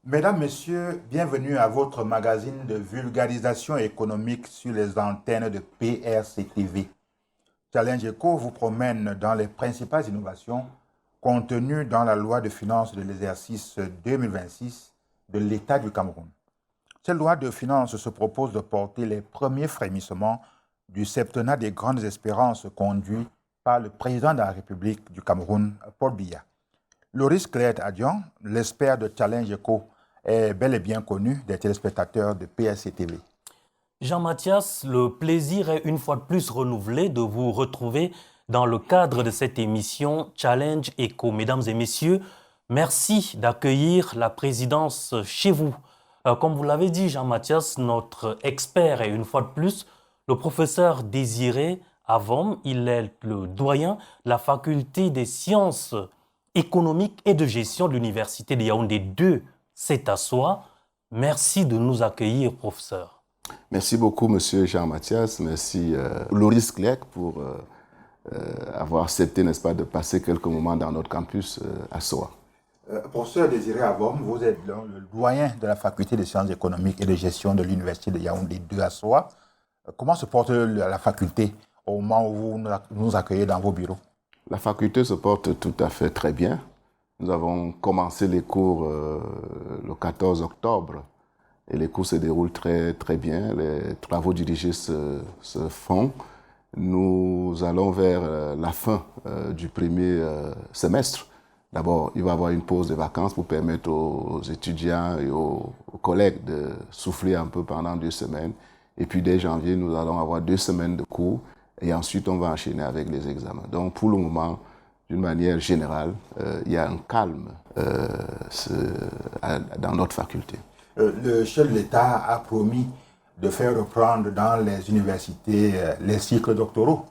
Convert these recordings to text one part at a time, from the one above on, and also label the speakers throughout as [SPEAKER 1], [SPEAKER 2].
[SPEAKER 1] Mesdames, Messieurs, bienvenue à votre magazine de vulgarisation économique sur les antennes de PRC-TV. Challenge Eco vous promène dans les principales innovations contenues dans la loi de finances de l'exercice 2026 de l'État du Cameroun. Cette loi de finances se propose de porter les premiers frémissements du septennat des grandes espérances conduit par le président de la République du Cameroun, Paul Biya. Loris Clette Adian, l'expert de Challenge Eco, est bel et bien connu des téléspectateurs de PSC-TV.
[SPEAKER 2] Jean-Mathias, le plaisir est une fois de plus renouvelé de vous retrouver dans le cadre de cette émission Challenge Eco. Mesdames et messieurs, merci d'accueillir la présidence chez vous. Comme vous l'avez dit, Jean-Mathias, notre expert est une fois de plus le professeur Désiré Avom. Il est le doyen de la faculté des sciences économiques et de gestion de l'université de Yaoundé 2. C'est à soi. Merci de nous accueillir, professeur.
[SPEAKER 3] Merci beaucoup, monsieur Jean-Mathias. Merci, Loris Clette, pour avoir accepté, n'est-ce pas, de passer quelques moments dans notre campus à Soa.
[SPEAKER 1] Professeur Désiré Avom, vous êtes le doyen de la faculté des sciences économiques et de gestion de l'université de Yaoundé 2 à Soa. Comment se porte la faculté au moment où vous nous accueillez dans vos bureaux?
[SPEAKER 3] La faculté se porte tout à fait très bien. Nous avons commencé les cours le 14 octobre et les cours se déroulent très, très bien. Les travaux dirigés se font. Nous allons vers la fin du premier semestre. D'abord, il va y avoir une pause de vacances pour permettre aux étudiants et aux collègues de souffler un peu pendant 2 semaines. Et puis, dès janvier, nous allons avoir 2 semaines de cours et ensuite, on va enchaîner avec les examens. Donc, pour le moment, d'une manière générale, il y a un calme dans notre faculté.
[SPEAKER 1] Le chef de l'État a promis de faire reprendre dans les universités les cycles doctoraux.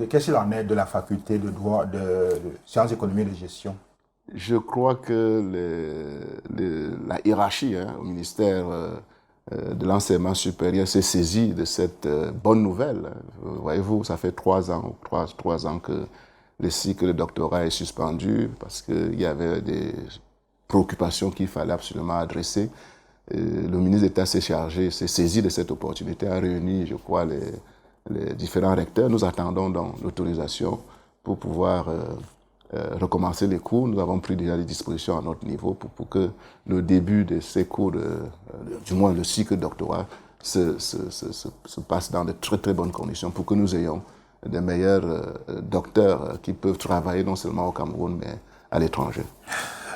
[SPEAKER 1] Qu'est-ce qu'il en est de la faculté de droit, de sciences économiques et de gestion?
[SPEAKER 3] Je crois que la hiérarchie au ministère de l'enseignement supérieur s'est saisie de cette bonne nouvelle. Voyez-vous, ça fait 3 ans que le cycle de doctorat est suspendu parce qu'il y avait des préoccupations qu'il fallait absolument adresser. Le ministre d'État s'est saisi de cette opportunité, a réuni, je crois, les différents recteurs. Nous attendons donc l'autorisation pour pouvoir recommencer les cours. Nous avons pris déjà des dispositions à notre niveau pour que le début de ces cours, du moins le cycle de doctorat, se passe dans de très très bonnes conditions pour que nous ayons des meilleurs docteurs qui peuvent travailler non seulement au Cameroun, mais à l'étranger.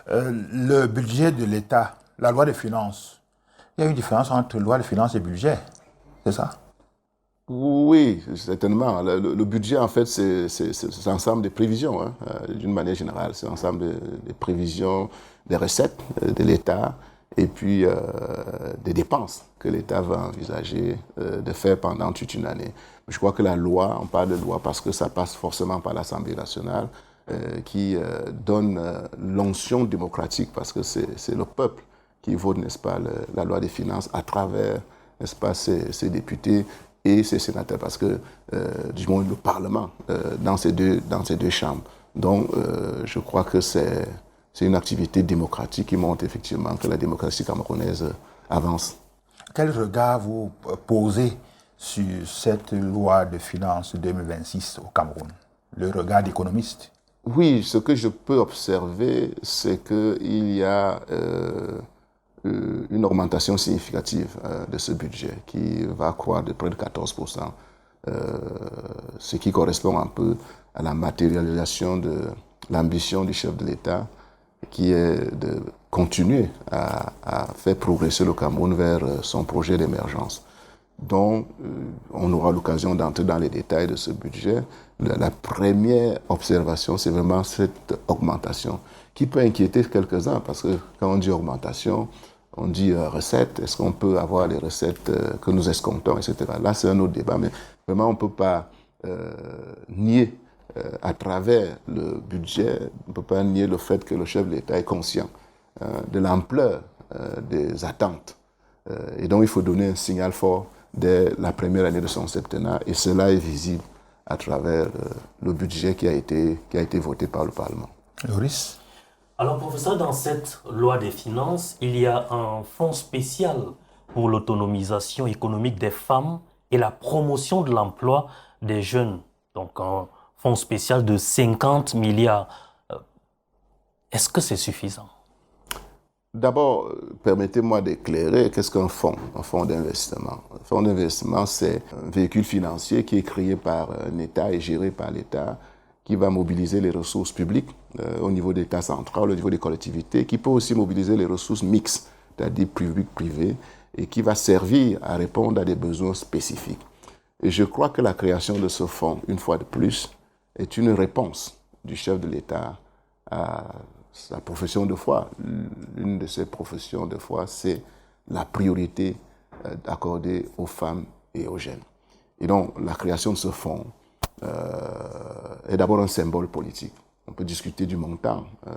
[SPEAKER 1] Le budget de l'État, la loi des finances, il y a une différence entre loi de finances et budget, c'est ça?
[SPEAKER 3] Oui, certainement. Le budget, en fait, c'est l'ensemble des prévisions, d'une manière générale. C'est l'ensemble des prévisions, des recettes de l'État et puis des dépenses que l'État va envisager de faire pendant toute une année. Je crois que la loi, on parle de loi parce que ça passe forcément par l'Assemblée nationale qui donne l'onction démocratique parce que c'est le peuple qui vote, n'est-ce pas, la loi des finances à travers, n'est-ce pas, ses députés et ses sénateurs parce que, du moins, le Parlement dans ces deux chambres. Donc, je crois que c'est une activité démocratique qui montre effectivement que la démocratie camerounaise avance.
[SPEAKER 1] Quel regard vous posez sur cette loi de finances 2026 au Cameroun, le regard d'économiste?
[SPEAKER 3] Oui, ce que je peux observer, c'est qu'il y a une augmentation significative de ce budget qui va croître de près de 14%, ce qui correspond un peu à la matérialisation de l'ambition du chef de l'État qui est de continuer à faire progresser le Cameroun vers son projet d'émergence. Donc, on aura l'occasion d'entrer dans les détails de ce budget. La première observation, c'est vraiment cette augmentation qui peut inquiéter quelques-uns parce que quand on dit augmentation, on dit recettes. Est-ce qu'on peut avoir les recettes que nous escomptons, etc. Là, c'est un autre débat, mais vraiment, on ne peut pas nier à travers le budget, on ne peut pas nier le fait que le chef de l'État est conscient de l'ampleur des attentes. Et donc, il faut donner un signal fort dès la première année de son septennat. Et cela est visible à travers le budget qui a été voté par le Parlement.
[SPEAKER 1] Loris?
[SPEAKER 2] Alors, professeur, dans cette loi des finances, il y a un fonds spécial pour l'autonomisation économique des femmes et la promotion de l'emploi des jeunes. Donc, un fonds spécial de 50 milliards. Euh, Est-ce que c'est suffisant?
[SPEAKER 3] D'abord, permettez-moi d'éclairer qu'est-ce qu'un fonds, un fonds d'investissement. Un fonds d'investissement, c'est un véhicule financier qui est créé par un État et géré par l'État, qui va mobiliser les ressources publiques au niveau de l'État central, au niveau des collectivités, qui peut aussi mobiliser les ressources mixtes, c'est-à-dire publiques-privées, et qui va servir à répondre à des besoins spécifiques. Et je crois que la création de ce fonds, une fois de plus, est une réponse du chef de l'État à sa profession de foi. L'une de ses professions de foi, c'est la priorité accordée aux femmes et aux jeunes. Et donc, la création de ce fonds est d'abord un symbole politique. On peut discuter du montant. Je ne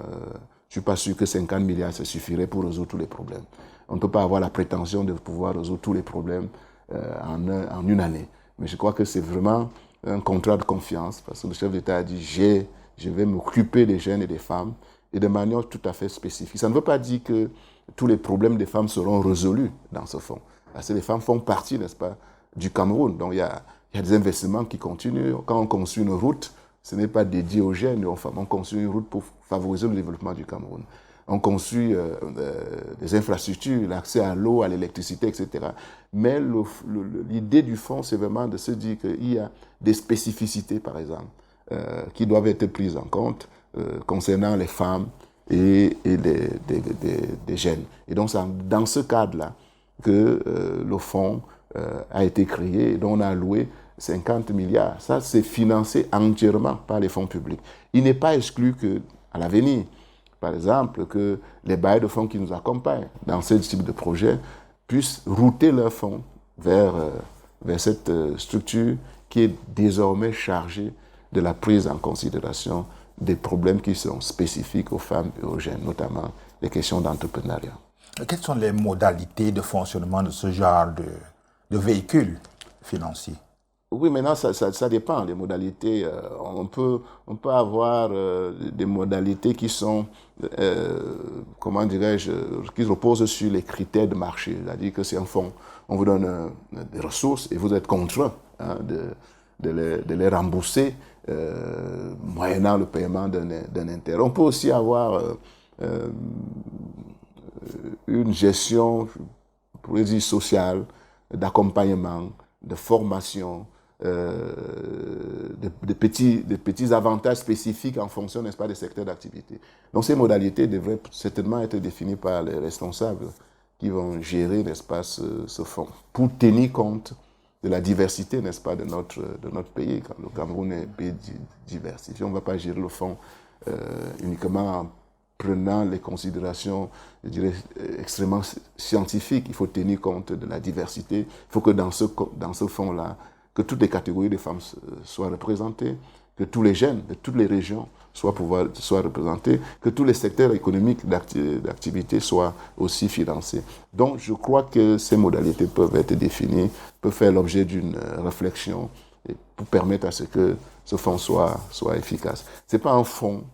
[SPEAKER 3] suis pas sûr que 50 milliards, ça suffirait pour résoudre tous les problèmes. On ne peut pas avoir la prétention de pouvoir résoudre tous les problèmes en une année. Mais je crois que c'est vraiment un contrat de confiance, parce que le chef d'État a dit « je vais m'occuper des jeunes et des femmes », et de manière tout à fait spécifique. Ça ne veut pas dire que tous les problèmes des femmes seront résolus dans ce fonds. Parce que les femmes font partie, n'est-ce pas, du Cameroun. Donc il y a des investissements qui continuent. Quand on construit une route, ce n'est pas dédié aux jeunes et aux femmes. On construit une route pour favoriser le développement du Cameroun. On construit des infrastructures, l'accès à l'eau, à l'électricité, etc. Mais l'idée du fonds, c'est vraiment de se dire qu'il y a des spécificités, par exemple, qui doivent être prises en compte concernant les femmes et des jeunes. Et donc, c'est dans ce cadre-là que le fonds a été créé et dont on a alloué 50 milliards. Ça, c'est financé entièrement par les fonds publics. Il n'est pas exclu qu'à l'avenir, par exemple, que les bailleurs de fonds qui nous accompagnent dans ce type de projet puissent router leurs fonds vers cette structure qui est désormais chargée de la prise en considération des problèmes qui sont spécifiques aux femmes et aux jeunes, notamment les questions d'entrepreneuriat.
[SPEAKER 1] Quelles sont les modalités de fonctionnement de ce genre de véhicule financier?
[SPEAKER 3] Oui, maintenant, ça dépend des modalités. On peut avoir des modalités qui sont, comment dirais-je, qui reposent sur les critères de marché. C'est-à-dire que c'est un fonds, on vous donne des ressources et vous êtes contraint de les rembourser moyennant le paiement d'un intérêt. On peut aussi avoir une gestion, je pourrais dire, sociale, d'accompagnement, de formation, de petits avantages spécifiques en fonction, n'est-ce pas, des secteurs d'activité. Donc ces modalités devraient certainement être définies par les responsables qui vont gérer, n'est-ce pas, ce fonds, pour tenir compte de la diversité, n'est-ce pas, de notre pays. Quand le Cameroun est un pays diversifié, on ne va pas gérer le fonds uniquement en prenant les considérations, je dirais, extrêmement scientifiques. Il faut tenir compte de la diversité. Il faut que dans ce fonds-là, que toutes les catégories de femmes soient représentées, que tous les jeunes de toutes les régions soient représentés, que tous les secteurs économiques d'activité soient aussi financés. Donc, je crois que ces modalités peuvent être définies, peuvent faire l'objet d'une réflexion pour permettre à ce que ce fonds soit efficace. Ce n'est pas un fonds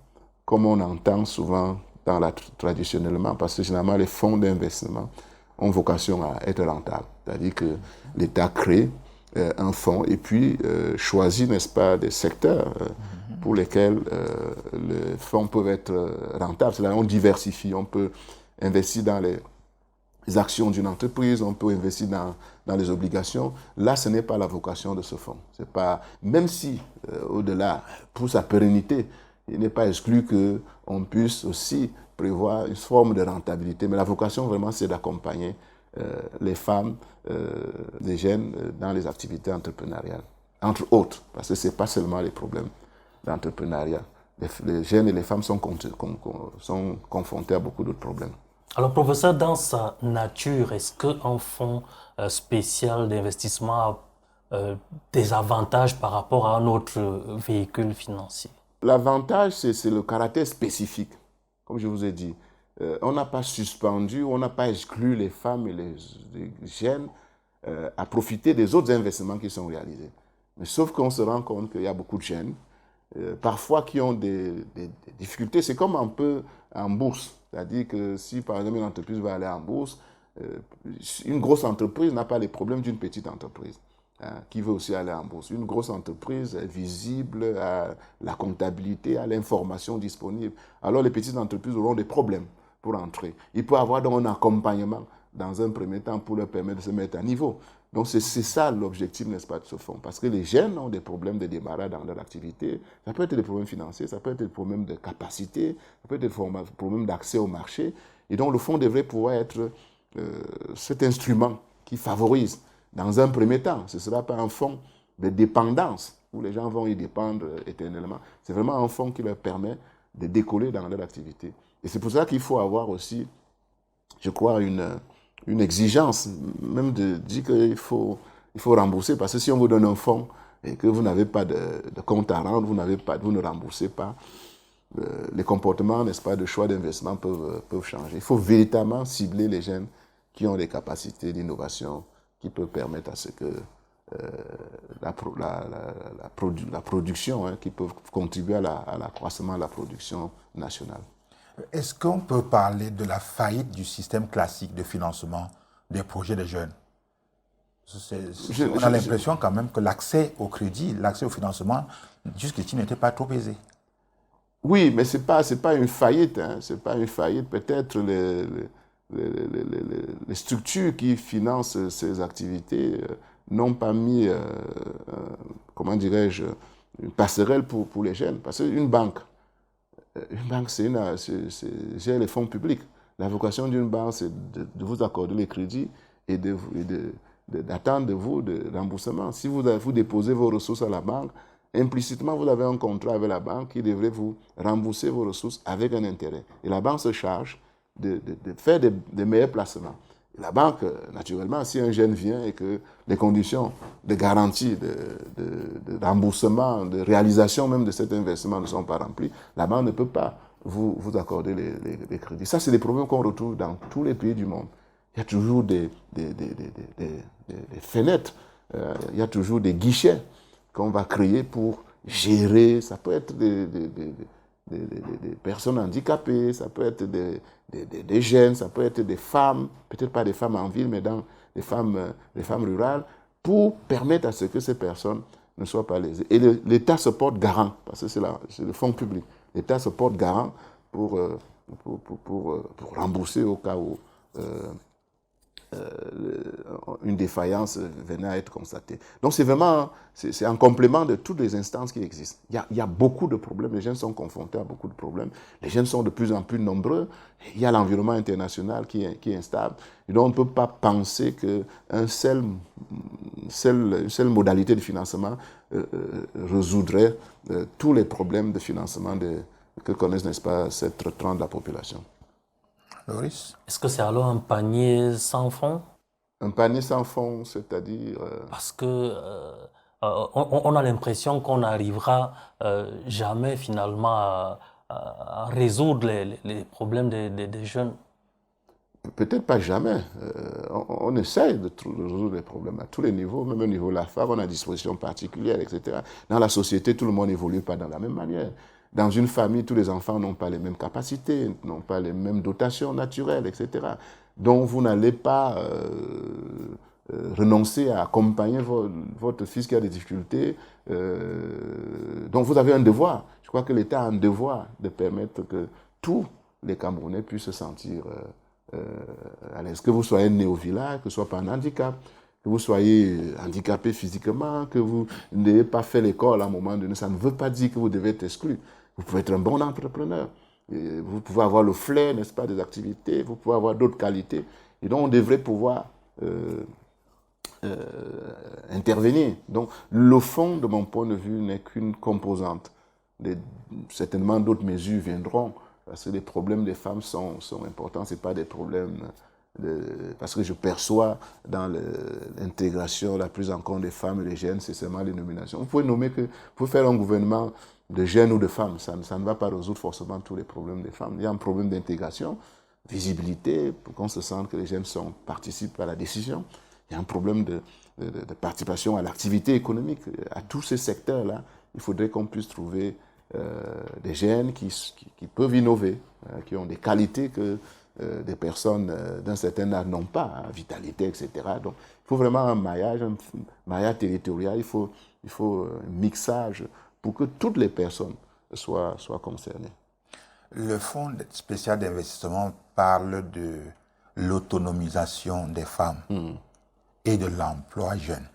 [SPEAKER 3] comme on entend souvent traditionnellement, parce que généralement, les fonds d'investissement ont vocation à être rentables. C'est-à-dire que l'État crée un fonds et puis choisit, n'est-ce pas, des secteurs pour lesquels les fonds peuvent être rentables. C'est-à-dire on diversifie, on peut investir dans les actions d'une entreprise, on peut investir dans les obligations. Là, ce n'est pas la vocation de ce fonds. C'est pas, même si, au-delà, pour sa pérennité, il n'est pas exclu qu'on puisse aussi prévoir une forme de rentabilité. Mais la vocation, vraiment, c'est d'accompagner les femmes, les jeunes dans les activités entrepreneuriales, entre autres, parce que ce n'est pas seulement les problèmes d'entrepreneuriat. Les jeunes et les femmes sont confrontés à beaucoup d'autres problèmes.
[SPEAKER 2] Alors, professeur, dans sa nature, est-ce qu'un fonds spécial d'investissement a des avantages par rapport à un autre véhicule financier?
[SPEAKER 3] L'avantage, c'est le caractère spécifique, comme je vous ai dit. On n'a pas suspendu, on n'a pas exclu les femmes et les jeunes à profiter des autres investissements qui sont réalisés. Mais sauf qu'on se rend compte qu'il y a beaucoup de jeunes parfois qui ont des difficultés. C'est comme un peu en bourse. C'est-à-dire que si, par exemple, une entreprise va aller en bourse, une grosse entreprise n'a pas les problèmes d'une petite entreprise qui veut aussi aller en bourse. Une grosse entreprise est visible, à la comptabilité, à l'information disponible. Alors les petites entreprises auront des problèmes pour entrer. Il peut y avoir donc un accompagnement dans un premier temps pour leur permettre de se mettre à niveau. Donc c'est ça l'objectif, n'est-ce pas, de ce fonds. Parce que les jeunes ont des problèmes de démarrage dans leur activité. Ça peut être des problèmes financiers, ça peut être des problèmes de capacité, ça peut être des problèmes d'accès au marché. Et donc le fonds devrait pouvoir être cet instrument qui favorise dans un premier temps. Ce ne sera pas un fonds de dépendance où les gens vont y dépendre éternellement. C'est vraiment un fonds qui leur permet de décoller dans leur activité. Et c'est pour ça qu'il faut avoir aussi, je crois, une exigence, même de dire qu'il faut rembourser. Parce que si on vous donne un fonds et que vous n'avez pas de compte à rendre, vous ne remboursez pas, les comportements, n'est-ce pas, de choix d'investissement peuvent changer. Il faut véritablement cibler les jeunes qui ont des capacités d'innovation qui peuvent permettre à ce que la production, qui peuvent contribuer à l'accroissement de la production nationale.
[SPEAKER 1] Est-ce qu'on peut parler de la faillite du système classique de financement des projets des jeunes? On a l'impression quand même que l'accès au crédit, l'accès au financement, jusqu'ici n'était pas trop aisé.
[SPEAKER 3] Oui, mais c'est pas une faillite. C'est pas une faillite. Peut-être les structures qui financent ces activités n'ont pas mis, comment dirais-je, une passerelle pour les jeunes. Parce qu'une banque, c'est gère les fonds publics. La vocation d'une banque, c'est de vous accorder les crédits et d'attendre de vous de remboursement. Si vous déposez vos ressources à la banque, implicitement, vous avez un contrat avec la banque qui devrait vous rembourser vos ressources avec un intérêt. Et la banque se charge de faire des meilleurs placements. Et la banque, naturellement, si un jeune vient et que les conditions de garantie, de remboursement, de réalisation même de cet investissement ne sont pas remplies, la banque ne peut pas vous accorder les crédits. Ça, c'est des problèmes qu'on retrouve dans tous les pays du monde. Il y a toujours des fenêtres, il y a toujours des guichets qu'on va créer pour gérer. Ça peut être des personnes handicapées, ça peut être des jeunes, ça peut être des femmes, peut-être pas des femmes en ville, mais des femmes rurales, pour permettre à ce que ces personnes ne soient pas lésées. Et l'État se porte garant, parce que c'est le fonds public. L'État se porte garant pour rembourser au cas où une défaillance venait à être constatée. Donc c'est vraiment, c'est un complément de toutes les instances qui existent. Il y a beaucoup de problèmes, les jeunes sont confrontés à beaucoup de problèmes, les jeunes sont de plus en plus nombreux, il y a l'environnement international qui est instable, et donc on ne peut pas penser qu'une seule modalité de financement résoudrait tous les problèmes de financement que connaissent, n'est-ce pas, cette tranche de la population.
[SPEAKER 1] Loris?
[SPEAKER 2] Est-ce que c'est alors un panier sans fond?
[SPEAKER 3] Un panier sans fond, c'est-à-dire...
[SPEAKER 2] Parce que on a l'impression qu'on n'arrivera jamais finalement à résoudre les problèmes des jeunes.
[SPEAKER 3] Peut-être pas jamais. On essaye de résoudre les problèmes à tous les niveaux, même au niveau de la femme, on a des dispositions particulières, etc. Dans la société, tout le monde n'évolue pas dans la même manière. Dans une famille, tous les enfants n'ont pas les mêmes capacités, n'ont pas les mêmes dotations naturelles, etc. Donc, vous n'allez pas renoncer à accompagner votre fils qui a des difficultés. Donc, vous avez un devoir. Je crois que l'État a un devoir de permettre que tous les Camerounais puissent se sentir à l'aise. Que vous soyez né au village, que ce soit pas un handicap, que vous soyez handicapé physiquement, que vous n'ayez pas fait l'école à un moment donné, ça ne veut pas dire que vous devez être exclu. Vous pouvez être un bon entrepreneur. Et vous pouvez avoir le flair, n'est-ce pas, des activités. Vous pouvez avoir d'autres qualités. Et donc, on devrait pouvoir intervenir. Donc, le fonds, de mon point de vue, n'est qu'une composante. Certainement, d'autres mesures viendront. Parce que les problèmes des femmes sont importants. Ce n'est pas des problèmes... parce que je perçois dans l'intégration, la prise en compte des femmes et des jeunes, c'est seulement les nominations. Vous pouvez faire un gouvernement de jeunes ou de femmes, ça ne va pas résoudre forcément tous les problèmes des femmes. Il y a un problème d'intégration, visibilité, pour qu'on se sente que les jeunes participent à la décision. Il y a un problème de participation à l'activité économique. À tous ces secteurs-là, il faudrait qu'on puisse trouver des jeunes qui peuvent innover, qui ont des qualités que des personnes d'un certain âge n'ont pas, hein, vitalité, etc. Donc, il faut vraiment un maillage territorial, il faut un mixage pour que toutes les personnes soient concernées.
[SPEAKER 1] Le Fonds spécial d'investissement parle de l'autonomisation des femmes et de l'emploi jeune.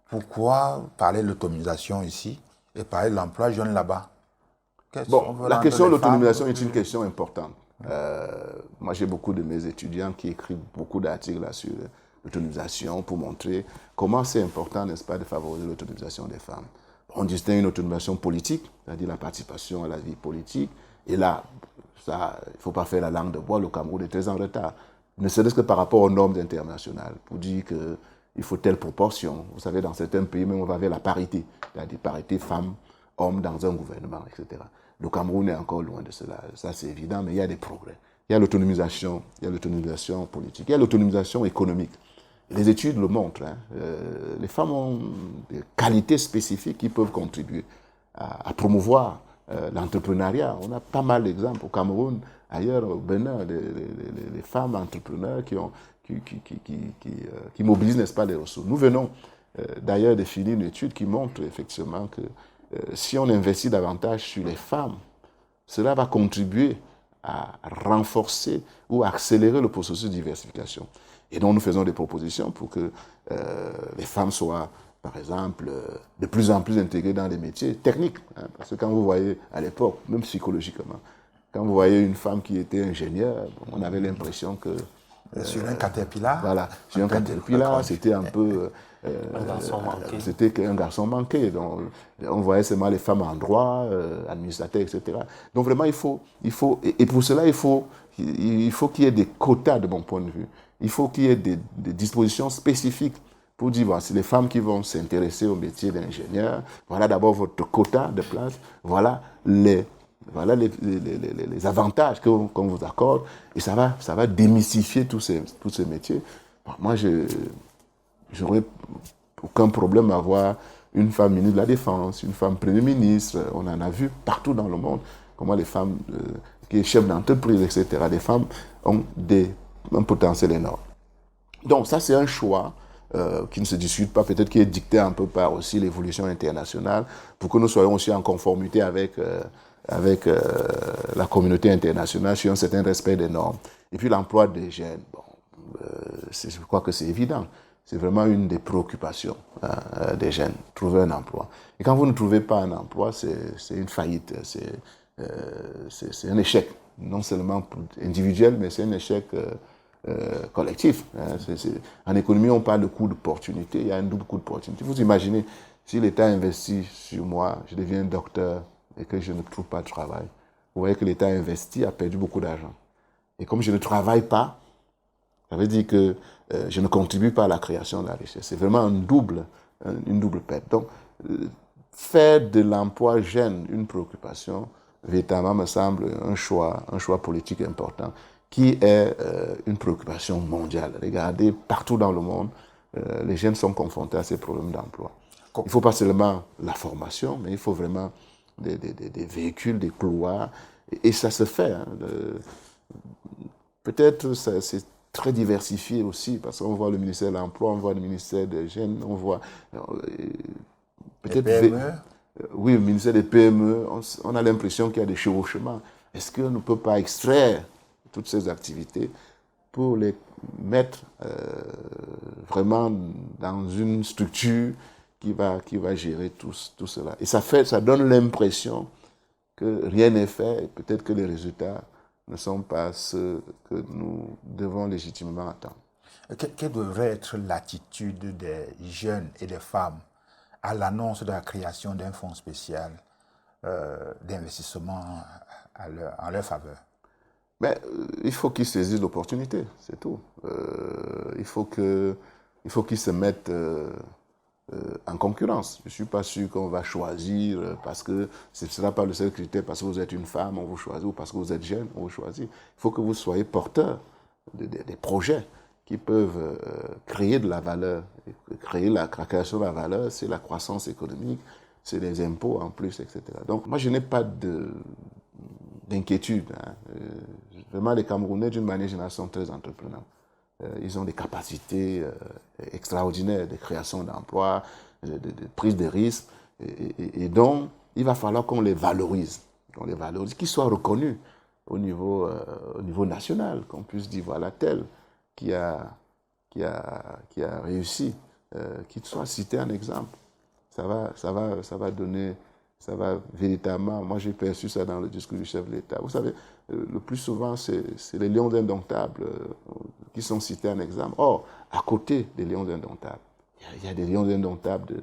[SPEAKER 1] Pourquoi parler de l'autonomisation ici et parler de l'emploi jeune là-bas?
[SPEAKER 3] La question de l'autonomisation est une question importante. Moi, j'ai beaucoup de mes étudiants qui écrivent beaucoup d'articles là sur l'autonomisation pour montrer comment c'est important, n'est-ce pas, de favoriser l'autonomisation des femmes. On distingue une autonomisation politique, c'est-à-dire la participation à la vie politique. Et là, ça, il ne faut pas faire la langue de bois, le Cameroun est très en retard. Ne serait-ce que par rapport aux normes internationales, pour dire qu'il faut telle proportion. Vous savez, dans certains pays, même on va vers la parité, c'est-à-dire parité femmes-hommes dans un gouvernement, etc. Le Cameroun est encore loin de cela. Ça, c'est évident, mais il y a des progrès. Il y a l'autonomisation politique, il y a l'autonomisation économique. Les études le montrent. Hein. Les femmes ont des qualités spécifiques qui peuvent contribuer à promouvoir l'entrepreneuriat. On a pas mal d'exemples au Cameroun, ailleurs au Bénin, les femmes entrepreneurs qui mobilisent, n'est-ce pas, les ressources. Nous venons d'ailleurs de finir une étude qui montre effectivement que si on investit davantage sur les femmes, cela va contribuer à renforcer ou à accélérer le processus de diversification. Et donc nous faisons des propositions pour que les femmes soient, par exemple, de plus en plus intégrées dans les métiers techniques. Hein, parce que quand vous voyez à l'époque, même psychologiquement, quand vous voyez une femme qui était ingénieure, on avait l'impression que...
[SPEAKER 1] sur un caterpillar.
[SPEAKER 3] Voilà, sur un caterpillar, c'était un peu...
[SPEAKER 2] un garçon manqué.
[SPEAKER 3] C'était un garçon manqué. Donc, on voyait seulement les femmes en droit, administrateurs, etc. Donc vraiment, il faut et pour cela, il faut qu'il y ait des quotas de mon point de vue. Il faut qu'il y ait des dispositions spécifiques pour dire, voici les femmes qui vont s'intéresser au métier d'ingénieur, voilà d'abord votre quota de place, voilà les avantages qu'on vous accorde, et ça va démystifier tous ces métiers. Bon, moi, j'aurais aucun problème à avoir une femme ministre de la Défense, une femme Premier ministre. On en a vu partout dans le monde comment les femmes qui sont chefs d'entreprise, etc., les femmes ont un potentiel énorme. Donc ça, c'est un choix qui ne se discute pas, peut-être qui est dicté un peu par aussi l'évolution internationale, pour que nous soyons aussi en conformité avec la communauté internationale sur un certain respect des normes. Et puis l'emploi des jeunes, je crois que c'est évident. C'est vraiment une des préoccupations des jeunes, trouver un emploi. Et quand vous ne trouvez pas un emploi, c'est une faillite, c'est un échec, non seulement individuel, mais c'est un échec collectif. En économie, on parle de coût d'opportunité, il y a un double coût d'opportunité. Vous imaginez, si l'État investit sur moi, je deviens docteur et que je ne trouve pas de travail, vous voyez que l'État investi a perdu beaucoup d'argent. Et comme je ne travaille pas, ça veut dire que je ne contribue pas à la création de la richesse. C'est vraiment une double perte. Donc, faire de l'emploi jeune une préoccupation, véritablement me semble un choix politique important, qui est une préoccupation mondiale. Regardez, partout dans le monde, les jeunes sont confrontés à ces problèmes d'emploi. Il ne faut pas seulement la formation, mais il faut vraiment des véhicules, des couloirs, et ça se fait. Hein, peut-être c'est très diversifié aussi, parce qu'on voit le ministère de l'Emploi, on voit le ministère des Jeunes, on voit
[SPEAKER 1] peut-être... Les PME.
[SPEAKER 3] Oui, le ministère des PME, on a l'impression qu'il y a des chevauchements. Est-ce qu'on ne peut pas extraire toutes ces activités pour les mettre vraiment dans une structure qui va gérer tout cela? Et ça donne l'impression que rien n'est fait, et peut-être que les résultats ne sont pas ceux que nous devons légitimement attendre.
[SPEAKER 1] Quelle devrait être l'attitude des jeunes et des femmes à l'annonce de la création d'un fonds spécial d'investissement en leur faveur?
[SPEAKER 3] Mais il faut qu'ils saisissent l'opportunité, c'est tout. Il faut qu'ils se mettent en concurrence. Je ne suis pas sûr qu'on va choisir parce que ce ne sera pas le seul critère, parce que vous êtes une femme, on vous choisit, ou parce que vous êtes jeune, on vous choisit. Il faut que vous soyez porteur des projets qui peuvent créer de la valeur. Créer la création de la valeur, c'est la croissance économique, c'est les impôts en plus, etc. Donc, moi, je n'ai pas d'inquiétude. Hein. Vraiment, les Camerounais, d'une manière générale, sont très entrepreneurs. Ils ont des capacités extraordinaires de création d'emplois, de prise de risques. Et donc, il va falloir qu'on les valorise, qu'ils soient reconnus au niveau national, qu'on puisse dire, voilà, tel qui a réussi, qu'il soit cité en exemple. Ça va donner, ça va véritablement, moi j'ai perçu ça dans le discours du chef de l'État. Vous savez, le plus souvent, c'est les lions indomptables qui sont cités en exemple. Or, à côté des lions indomptables, il y a des lions indomptables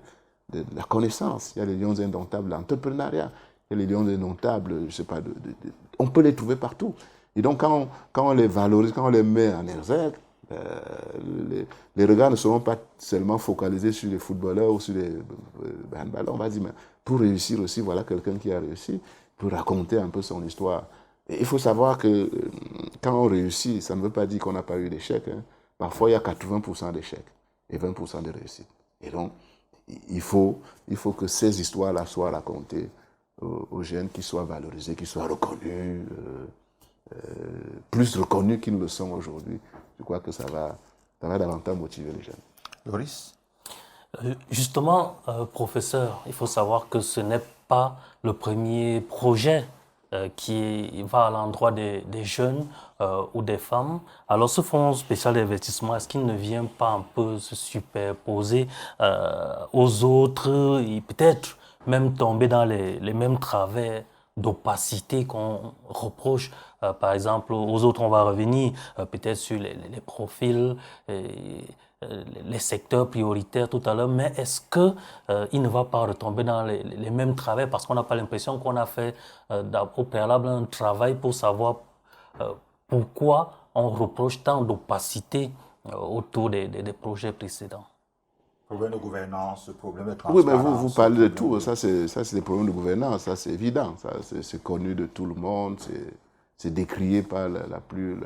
[SPEAKER 3] de la connaissance, il y a des lions indomptables de l'entrepreneuriat, il y a les lions indomptables, je ne sais pas, on peut les trouver partout. Et donc, quand on les valorise, quand on les met en exergue, les regards ne seront pas seulement focalisés sur les footballeurs ou sur les handballeurs. On va dire, mais pour réussir aussi, voilà quelqu'un qui a réussi, pour raconter un peu son histoire. Et il faut savoir que quand on réussit, ça ne veut pas dire qu'on n'a pas eu d'échecs. Hein. Parfois, il y a 80% d'échecs et 20% de réussite. Et donc, il faut que ces histoires-là soient racontées aux jeunes, qui soient valorisés, qui soient reconnus, plus reconnus qu'ils ne le sont aujourd'hui. Je crois que ça va davantage motiver les jeunes.
[SPEAKER 1] Loris?
[SPEAKER 2] Justement, professeur, il faut savoir que ce n'est pas le premier projet qui va à l'endroit des jeunes ou des femmes. Alors, ce fonds spécial d'investissement, est-ce qu'il ne vient pas un peu se superposer aux autres et peut-être même tomber dans les mêmes travers d'opacité qu'on reproche, par exemple, aux autres? On va revenir peut-être sur les profils, les secteurs prioritaires tout à l'heure, mais est-ce que il ne va pas retomber dans les mêmes travers, parce qu'on n'a pas l'impression qu'on a fait au préalable un travail pour savoir pourquoi on reproche tant d'opacité autour des projets précédents?
[SPEAKER 1] Problème de gouvernance, problème de transparence.
[SPEAKER 3] Oui, mais vous parlez de tout. Ça, c'est des problèmes de gouvernance. Ça, c'est évident. Ça, c'est connu de tout le monde. C'est décrié par la plus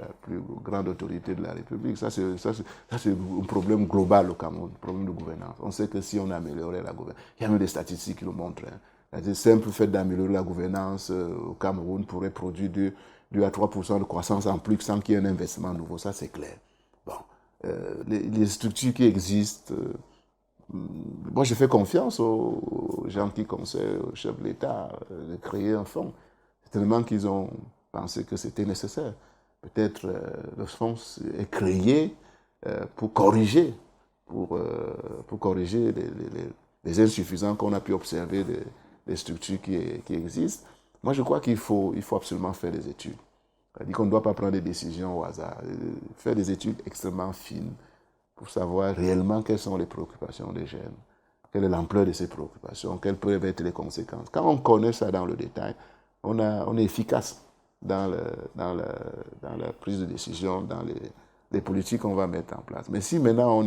[SPEAKER 3] grande autorité de la République. Ça, c'est un problème global au Cameroun, un problème de gouvernance. On sait que si on améliorait la gouvernance, il y a même des statistiques qui le montrent. Hein. Le simple fait d'améliorer la gouvernance au Cameroun pourrait produire 2 à 3% de croissance en plus sans qu'il y ait un investissement nouveau. Ça, c'est clair. Bon, les structures qui existent... moi, je fais confiance aux gens qui conseillent au chef de l'État de créer un fonds. C'est tellement qu'ils ont pensé que c'était nécessaire. Peut-être le fonds est créé pour corriger, les insuffisances qu'on a pu observer des structures qui existent. Moi, je crois qu'il faut absolument faire des études. C'est-à-dire qu'on ne doit pas prendre des décisions au hasard. Faire des études extrêmement fines, pour savoir réellement quelles sont les préoccupations des jeunes, quelle est l'ampleur de ces préoccupations, quelles peuvent être les conséquences. Quand on connaît ça dans le détail, on est efficace dans la prise de décision, dans les politiques qu'on va mettre en place. Mais si maintenant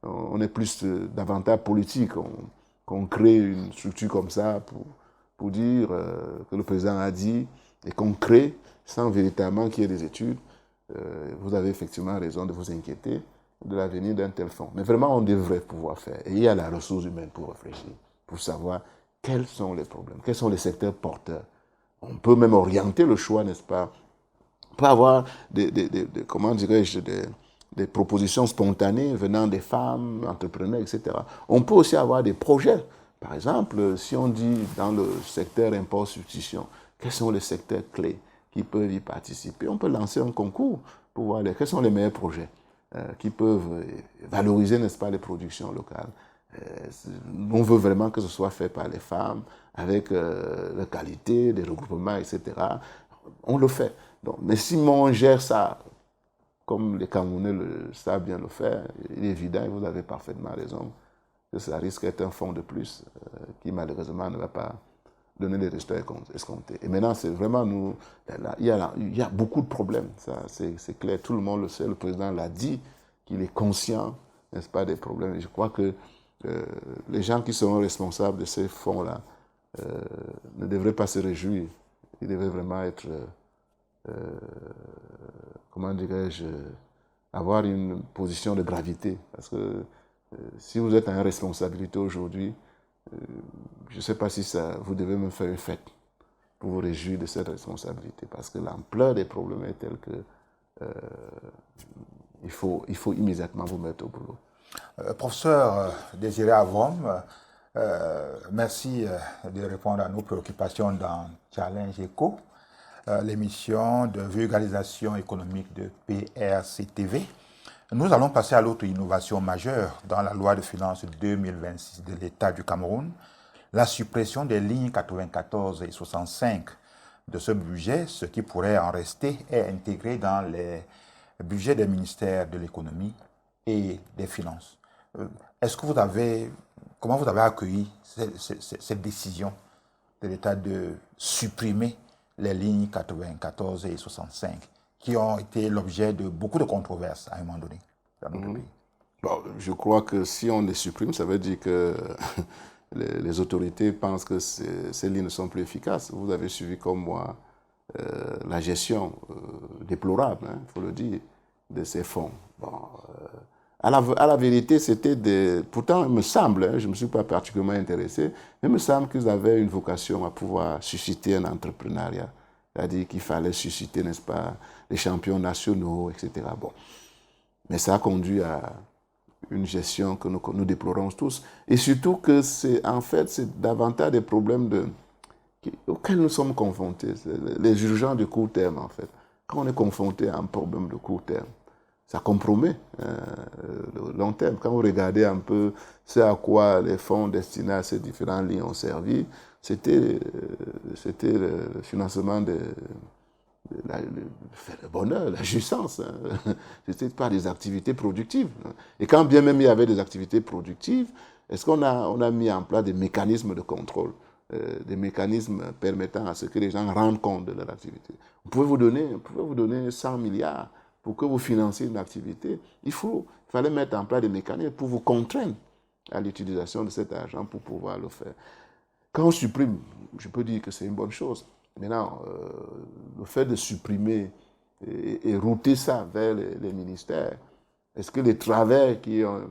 [SPEAKER 3] on est plus davantage politique, qu'on crée une structure comme ça pour dire que le président a dit, et qu'on crée sans véritablement qu'il y ait des études, vous avez effectivement raison de vous inquiéter de l'avenir d'un tel fonds. Mais vraiment, on devrait pouvoir faire. Et il y a la ressource humaine pour réfléchir, pour savoir quels sont les problèmes, quels sont les secteurs porteurs. On peut même orienter le choix, n'est-ce pas? On peut avoir comment dirais-je, des propositions spontanées venant des femmes, entrepreneurs, etc. On peut aussi avoir des projets. Par exemple, si on dit dans le secteur import-substitution, quels sont les secteurs clés qui peuvent y participer? On peut lancer un concours pour voir quels sont les meilleurs projets qui peuvent valoriser, n'est-ce pas, les productions locales. On veut vraiment que ce soit fait par les femmes, avec la qualité, des regroupements, etc. On le fait. Donc, mais si on gère ça, comme les Camerounais savent bien le faire, il est évident, et vous avez parfaitement raison, que ça risque d'être un fonds de plus qui, malheureusement, ne va pas donner les résultats escomptés. Et maintenant, c'est vraiment nous... Il y a beaucoup de problèmes, ça, c'est clair, tout le monde le sait, le président l'a dit, qu'il est conscient, n'est-ce pas, des problèmes. Et je crois que les gens qui seront responsables de ces fonds-là ne devraient pas se réjouir. Ils devraient vraiment être, comment dirais-je, avoir une position de gravité. Parce que si vous êtes en responsabilité aujourd'hui, je ne sais pas si ça, vous devez me faire une fête pour vous réjouir de cette responsabilité, parce que l'ampleur des problèmes est telle que il faut immédiatement vous mettre au boulot.
[SPEAKER 1] Professeur Désiré Avrom, merci de répondre à nos préoccupations dans Challenge Eco, l'émission de vulgarisation économique de PRC-TV. Nous allons passer à l'autre innovation majeure dans la loi de finances 2026 de l'État du Cameroun, la suppression des lignes 94 et 65 de ce budget. Ce qui pourrait en rester est intégré dans les budgets des ministères de l'économie et des finances. Comment vous avez accueilli cette décision de l'État de supprimer les lignes 94 et 65 qui ont été l'objet de beaucoup de controverses à un moment donné dans notre pays?
[SPEAKER 3] Bon, je crois que si on les supprime, ça veut dire que les autorités pensent que ces lignes ne sont plus efficaces. Vous avez suivi comme moi la gestion déplorable, il faut le dire, de ces fonds. Bon, à la vérité, c'était pourtant, il me semble, je ne me suis pas particulièrement intéressé, mais il me semble qu'ils avaient une vocation à pouvoir susciter un entrepreneuriat. C'est-à-dire qu'il fallait susciter, n'est-ce pas, les champions nationaux, etc. Bon. Mais ça a conduit à une gestion que nous déplorons tous. Et surtout que c'est davantage des problèmes auxquels nous sommes confrontés. Les urgences de court terme, en fait. Quand on est confronté à un problème de court terme, ça compromet le long terme. Quand vous regardez un peu ce à quoi les fonds destinés à ces différentes lignes ont servi, c'était le financement le bonheur, la jouissance. C'était pas des activités productives. Et quand bien même il y avait des activités productives, est-ce qu'on a mis en place des mécanismes de contrôle, des mécanismes permettant à ce que les gens rendent compte de leur activité? Vous pouvez vous donner 100 milliards pour que vous financiez une activité. Il fallait mettre en place des mécanismes pour vous contraindre à l'utilisation de cet argent pour pouvoir le faire. Quand on supprime, je peux dire que c'est une bonne chose. Maintenant, le fait de supprimer et router ça vers les ministères, est-ce que les travers qui ont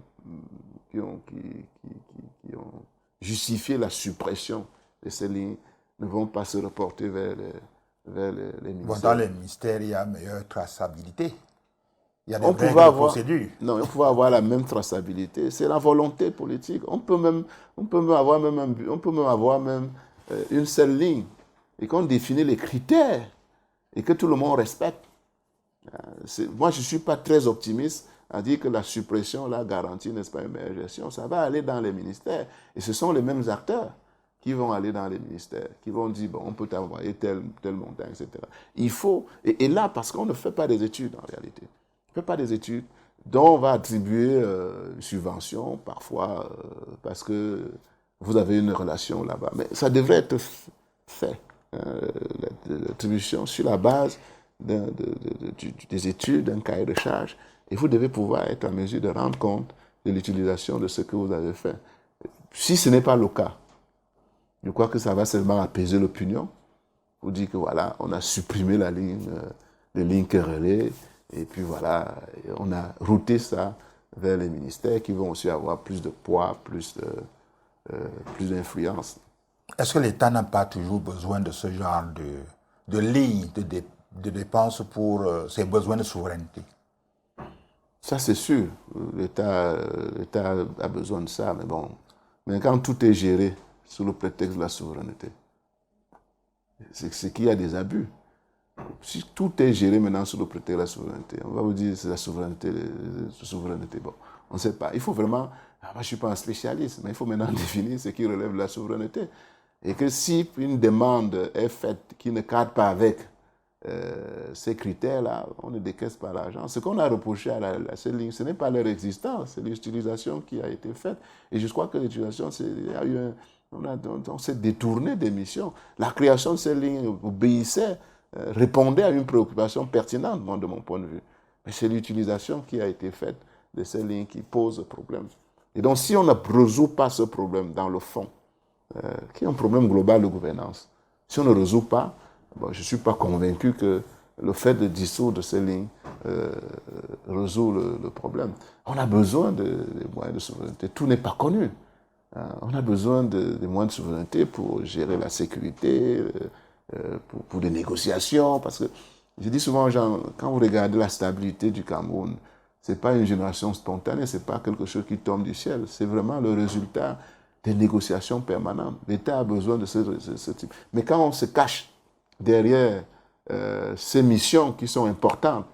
[SPEAKER 3] justifié la suppression de ces lignes ne vont pas se reporter vers les ministères?
[SPEAKER 1] Bon, dans les ministères, il y a meilleure traçabilité. Il y a des règles de procédure.
[SPEAKER 3] Non, on pouvait avoir la même traçabilité. C'est la volonté politique. On peut même avoir une seule ligne et qu'on définit les critères et que tout le monde respecte. Moi, je ne suis pas très optimiste à dire que la suppression là, garantit, n'est-ce pas, une meilleure gestion. Ça va aller dans les ministères. Et ce sont les mêmes acteurs qui vont aller dans les ministères, qui vont dire, bon, on peut t'envoyer tel montant, etc. Il faut, et là, parce qu'on ne fait pas des études en réalité. On ne fait pas des études dont on va attribuer une subvention, parfois, parce que vous avez une relation là-bas. Mais ça devrait être fait. L'attribution sur la base des études, d'un cahier de charges, et vous devez pouvoir être en mesure de rendre compte de l'utilisation de ce que vous avez fait. Si ce n'est pas le cas, je crois que ça va seulement apaiser l'opinion, vous dire que voilà, on a supprimé les lignes querellées, et puis voilà, on a routé ça vers les ministères qui vont aussi avoir plus de poids, plus d'influence.
[SPEAKER 1] Est-ce que l'État n'a pas toujours besoin de ce genre de lignes de dépenses pour ses besoins de souveraineté?
[SPEAKER 3] Ça, c'est sûr. L'État a besoin de ça, mais bon. Mais quand tout est géré sous le prétexte de la souveraineté, c'est qu'il y a des abus. Si tout est géré maintenant sous le prétexte de la souveraineté, on va vous dire que c'est la souveraineté. Bon, on ne sait pas. Il faut vraiment... Moi, je ne suis pas un spécialiste, mais il faut maintenant définir ce qui relève de la souveraineté. Et que si une demande est faite qui ne cadre pas avec ces critères-là, on ne décaisse pas l'argent. Ce qu'on a reproché à ces lignes, ce n'est pas leur existence, c'est l'utilisation qui a été faite. Et je crois que l'utilisation, on s'est détourné des missions. La création de ces lignes obéissait, répondait à une préoccupation pertinente, de mon point de vue. Mais c'est l'utilisation qui a été faite de ces lignes qui pose problème. Et donc, si on ne résout pas ce problème dans le fond, qui est un problème global de gouvernance, si on ne résout pas, bon, je ne suis pas convaincu que le fait de dissoudre ces lignes résout le problème. On a besoin de moyens de souveraineté. Tout n'est pas connu. On a besoin de moins de souveraineté pour gérer la sécurité, pour des négociations. Parce que je dis souvent aux gens, quand vous regardez la stabilité du Cameroun, ce n'est pas une génération spontanée, ce n'est pas quelque chose qui tombe du ciel. C'est vraiment le résultat des négociations permanentes. L'État a besoin de ce type. Mais quand on se cache derrière ces missions qui sont importantes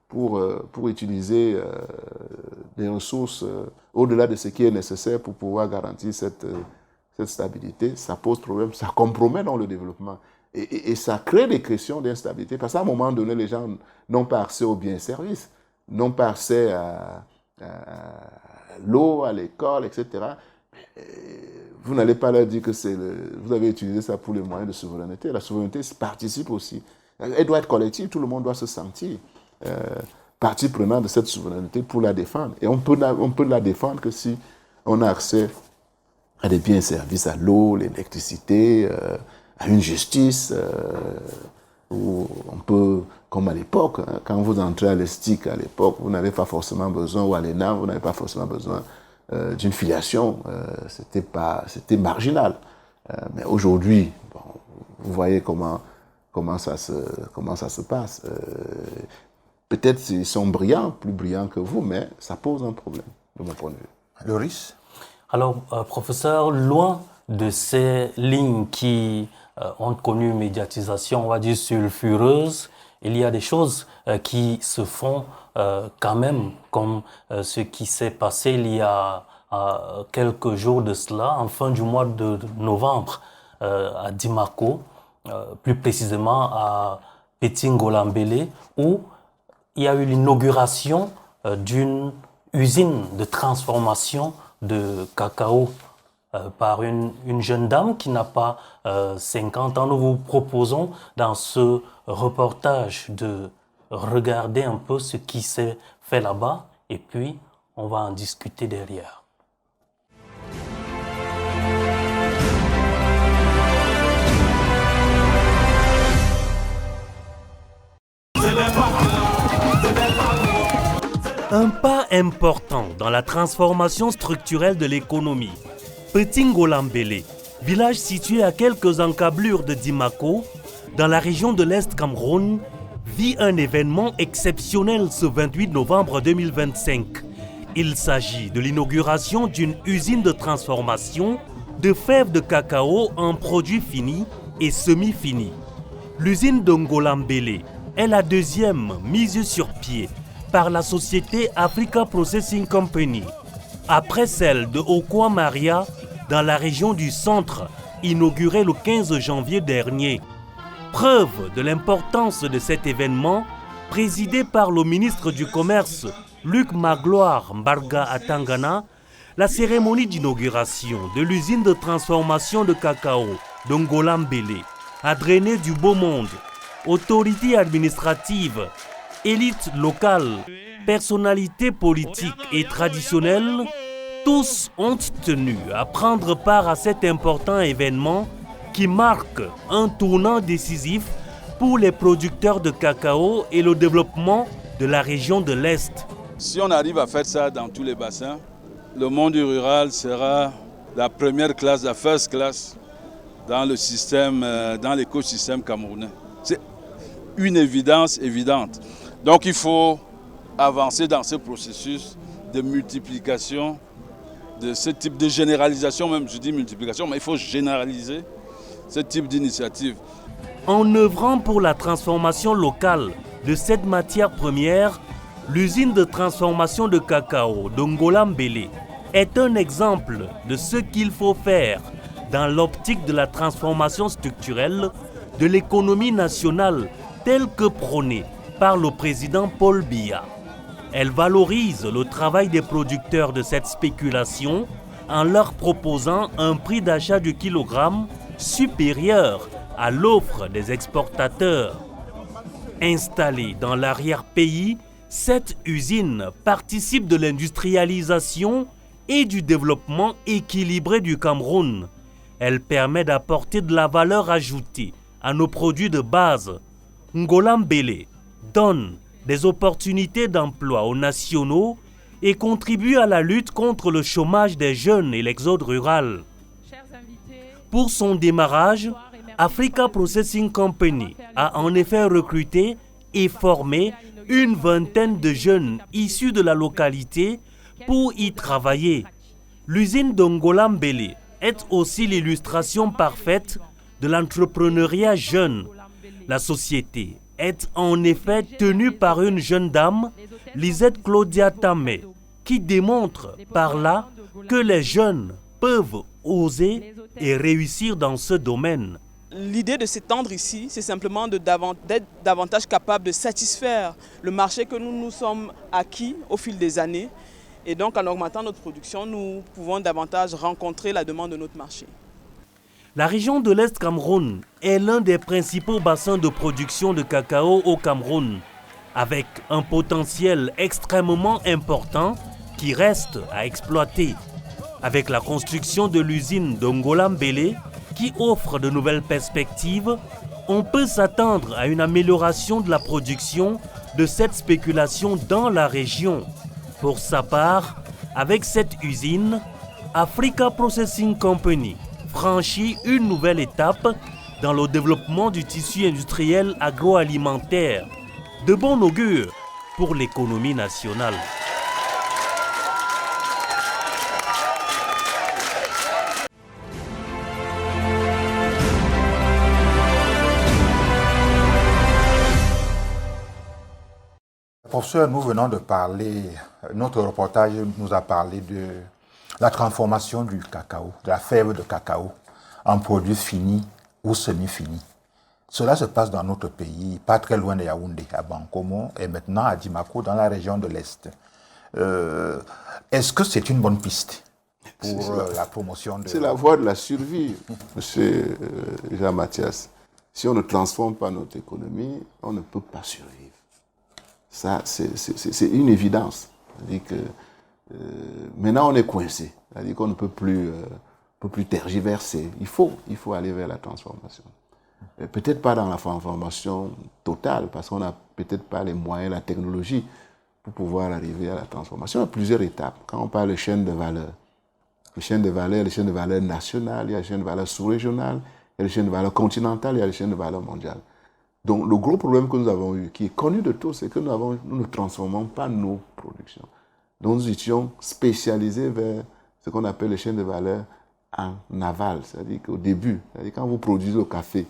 [SPEAKER 3] pour utiliser des ressources au-delà de ce qui est nécessaire pour pouvoir garantir cette stabilité, ça pose problème, ça compromet dans le développement. Et ça crée des questions d'instabilité, parce qu'à un moment donné, les gens n'ont pas accès aux biens et services, n'ont pas accès à l'eau, à l'école, etc. Vous n'allez pas leur dire que vous avez utilisé ça pour les moyens de souveraineté. La souveraineté participe aussi. Elle doit être collective, tout le monde doit se sentir partie prenante de cette souveraineté pour la défendre. Et on peut la défendre que si on a accès à des biens et services, à l'eau, l'électricité, à une justice, où on peut, comme à l'époque, hein, quand vous entrez à l'ESTIC à l'époque, vous n'avez pas forcément besoin, ou à l'ENAM, vous n'avez pas forcément besoin d'une filiation, c'était marginal. Mais aujourd'hui, bon, vous voyez comment ça se passe. Peut-être qu'ils sont brillants, plus brillants que vous, mais ça pose un problème, de mon point de vue.
[SPEAKER 1] Loris?
[SPEAKER 2] Alors, professeur, loin de ces lignes qui ont connu une médiatisation, on va dire, sulfureuse, il y a des choses qui se font quand même, comme ce qui s'est passé il y a quelques jours de cela, en fin du mois de novembre, à Dimako, plus précisément à Petit-Ngolambélé, où il y a eu l'inauguration d'une usine de transformation de cacao par une jeune dame qui n'a pas 50 ans. Nous vous proposons dans ce reportage de regarder un peu ce qui s'est fait là-bas et puis on va en discuter derrière. Un pas important dans la transformation structurelle de l'économie. Petit-Ngolambélé, village situé à quelques encablures de Dimako, dans la région de l'Est Cameroun, vit un événement exceptionnel ce 28 novembre 2025. Il s'agit de l'inauguration d'une usine de transformation de fèves de cacao en produits finis et semi-finis. L'usine de Ngolambélé est la deuxième mise sur pied par la société Africa Processing Company, après celle de Okwa Maria dans la région du centre, inaugurée le 15 janvier dernier. Preuve de l'importance de cet événement, présidé par le ministre du Commerce Luc Magloire Mbarga Atangana, la cérémonie d'inauguration de l'usine de transformation de cacao d'Ngolambélé a drainé du beau monde, autorités administratives, élites locales, personnalités politiques et traditionnelles. Tous ont tenu à prendre part à cet important événement qui marque un tournant décisif pour les producteurs de cacao et le développement de la région de l'Est.
[SPEAKER 4] Si on arrive à faire ça dans tous les bassins, le monde rural sera la première classe, la first class dans le système, dans l'écosystème camerounais. C'est une évidence évidente. Donc il faut avancer dans ce processus de multiplication, de ce type de généralisation, même je dis multiplication, mais il faut généraliser ce type d'initiative.
[SPEAKER 2] En œuvrant pour la transformation locale de cette matière première, l'usine de transformation de cacao d'Ngolambélé est un exemple de ce qu'il faut faire dans l'optique de la transformation structurelle de l'économie nationale telle que prônée par le président Paul Biya. Elle valorise le travail des producteurs de cette spéculation en leur proposant un prix d'achat du kilogramme supérieur à l'offre des exportateurs. Installée dans l'arrière-pays, cette usine participe de l'industrialisation et du développement équilibré du Cameroun. Elle permet d'apporter de la valeur ajoutée à nos produits de base. Ngolambélé donne des opportunités d'emploi aux nationaux et contribue à la lutte contre le chômage des jeunes et l'exode rural. Pour son démarrage, Africa Processing Company a en effet recruté et formé une vingtaine de jeunes issus de la localité pour y travailler. L'usine d'Ongolambélé est aussi l'illustration parfaite de l'entrepreneuriat jeune. La société est en effet tenue par une jeune dame, Lisette Claudia Tamé, qui démontre par là que les jeunes peuvent oser et réussir dans ce domaine.
[SPEAKER 5] L'idée de s'étendre ici, c'est simplement d'être davantage capable de satisfaire le marché que nous nous sommes acquis au fil des années. Et donc, en augmentant notre production, nous pouvons davantage rencontrer la demande de notre marché.
[SPEAKER 2] La région de l'Est Cameroun est l'un des principaux bassins de production de cacao au Cameroun, avec un potentiel extrêmement important qui reste à exploiter. Avec la construction de l'usine d'Ongolambélé, qui offre de nouvelles perspectives, on peut s'attendre à une amélioration de la production de cette spéculation dans la région. Pour sa part, avec cette usine, Africa Processing Company franchit une nouvelle étape dans le développement du tissu industriel agroalimentaire. De bon augure pour l'économie nationale.
[SPEAKER 1] Professeur, nous venons de parler, notre reportage nous a parlé de la transformation du cacao, de la fève de cacao, en produit fini ou semi-fini. Cela se passe dans notre pays, pas très loin de Yaoundé, à Bankomo, et maintenant à Dimako, dans la région de l'Est. Est-ce que c'est une bonne piste pour la promotion de...
[SPEAKER 3] C'est la voie de la survie, monsieur Jean-Mathias. Si on ne transforme pas notre économie, on ne peut pas survivre. Ça, c'est une évidence. C'est-à-dire que maintenant, on est coincé. C'est-à-dire qu'on ne peut plus tergiverser. Il faut aller vers la transformation. Peut-être pas dans la transformation totale, parce qu'on n'a peut-être pas les moyens, la technologie pour pouvoir arriver à la transformation. Il y a plusieurs étapes. Quand on parle de chaîne de valeur, les chaînes de valeur nationales, il y a les chaînes de valeur sous-régionales, il y a les chaînes de valeur continentales, il y a les chaînes de valeur mondiales. Donc le gros problème que nous avons eu, qui est connu de tous, c'est que nous ne transformons pas nos productions. Donc nous étions spécialisés vers ce qu'on appelle les chaînes de valeur en aval, c'est-à-dire qu'au début, c'est-à-dire quand vous produisez le café,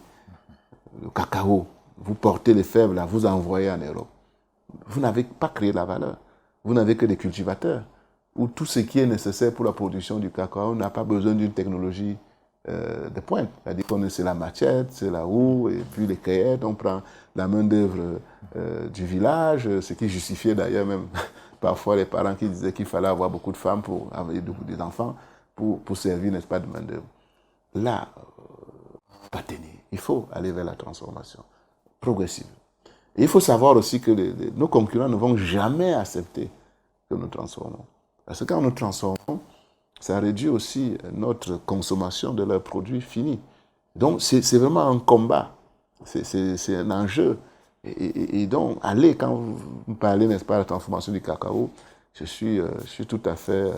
[SPEAKER 3] le cacao, vous portez les fèves là, vous envoyez en Europe. Vous n'avez pas créé la valeur. Vous n'avez que des cultivateurs, où tout ce qui est nécessaire pour la production du cacao n'a pas besoin d'une technologie de pointe. C'est-à-dire qu'on c'est la machette, c'est la houe, et puis les cueillettes, on prend la main-d'œuvre du village, ce qui justifiait d'ailleurs même parfois les parents qui disaient qu'il fallait avoir beaucoup de femmes pour avoir des enfants, pour servir, n'est-ce pas, de main-d'œuvre. Là, pas tenir. Il faut aller vers la transformation progressive. Et il faut savoir aussi que nos concurrents ne vont jamais accepter que nous transformons. Parce que quand nous transformons, ça réduit aussi notre consommation de leurs produits finis. Donc, c'est vraiment un combat. C'est un enjeu. Et donc, allez, quand vous parlez, n'est-ce pas, de la transformation du cacao, je suis tout à fait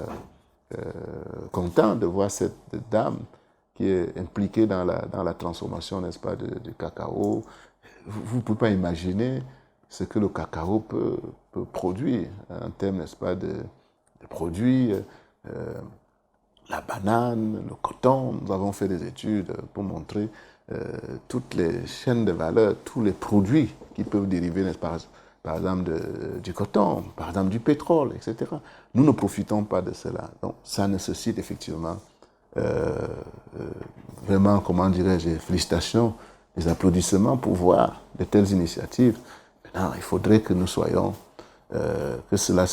[SPEAKER 3] content de voir cette dame qui est impliquée dans la transformation, n'est-ce pas, du cacao. Vous ne pouvez pas imaginer ce que le cacao peut produire en termes, n'est-ce pas, de produits. La banane, le coton, nous avons fait des études pour montrer toutes les chaînes de valeur, tous les produits qui peuvent dériver, n'est-ce pas, par exemple du coton, par exemple du pétrole, etc. Nous ne profitons pas de cela. Donc ça nécessite effectivement vraiment, comment dirais-je, félicitations, des applaudissements pour voir de telles initiatives. Maintenant, il faudrait que nous soyons, que cela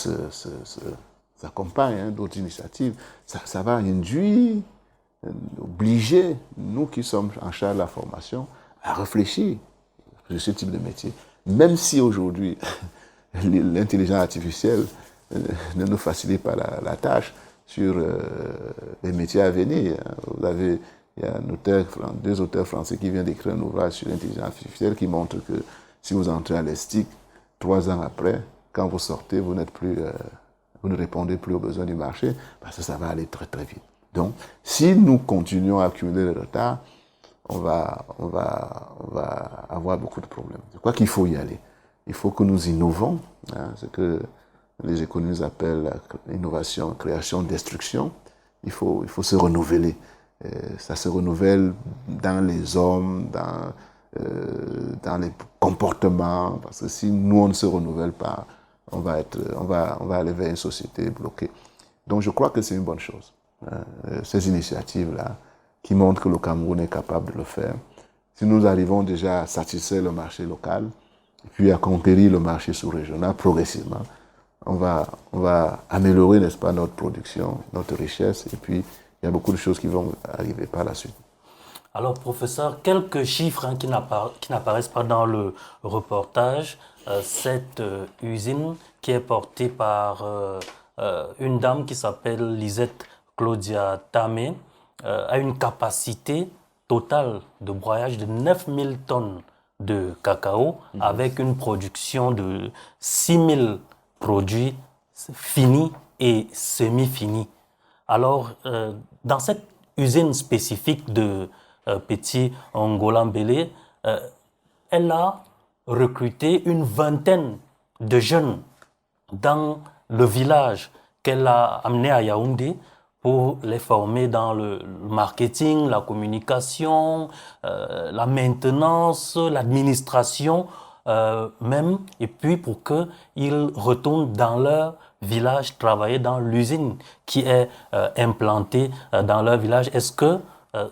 [SPEAKER 3] s'accompagne d'autres initiatives. Ça va induire, obliger nous qui sommes en charge de la formation à réfléchir sur ce type de métier. Même si aujourd'hui, l'intelligence artificielle ne nous facilite pas la tâche sur les métiers à venir. Il y a deux auteurs français qui viennent d'écrire un ouvrage sur l'intelligence artificielle qui montre que si vous entrez à l'ESTIC, 3 ans après, quand vous sortez, vous n'êtes plus vous ne répondez plus aux besoins du marché, parce que ça va aller très très vite. Donc, si nous continuons à accumuler le retard, on va avoir beaucoup de problèmes. Je crois qu'il faut y aller. Il faut que nous innovons, hein, ce que les économistes appellent l'innovation, création, destruction. Il faut se renouveler. Ça se renouvelle dans les hommes, dans les comportements, parce que si nous, on ne se renouvelle pas, on va aller vers une société bloquée. Donc, je crois que c'est une bonne chose. Hein, ces initiatives-là, qui montrent que le Cameroun est capable de le faire. Si nous arrivons déjà à satisfaire le marché local, et puis à conquérir le marché sous-régional progressivement, on va améliorer, n'est-ce pas, notre production, notre richesse, et puis il y a beaucoup de choses qui vont arriver par la suite.
[SPEAKER 2] Alors, professeur, quelques chiffres qui n'apparaissent pas dans le reportage. Cette usine qui est portée par une dame qui s'appelle Lisette Claudia Tamé a une capacité totale de broyage de 9000 tonnes de cacao avec une production de 6000 produits finis et semi-finis. Alors, dans cette usine spécifique de Petit Ngolambélé, elle a recruté une vingtaine de jeunes dans le village qu'elle a amené à Yaoundé pour les former dans le marketing, la communication, la maintenance, l'administration même, et puis pour qu'ils retournent dans leur village travailler dans l'usine qui est implantée dans leur village. Est-ce que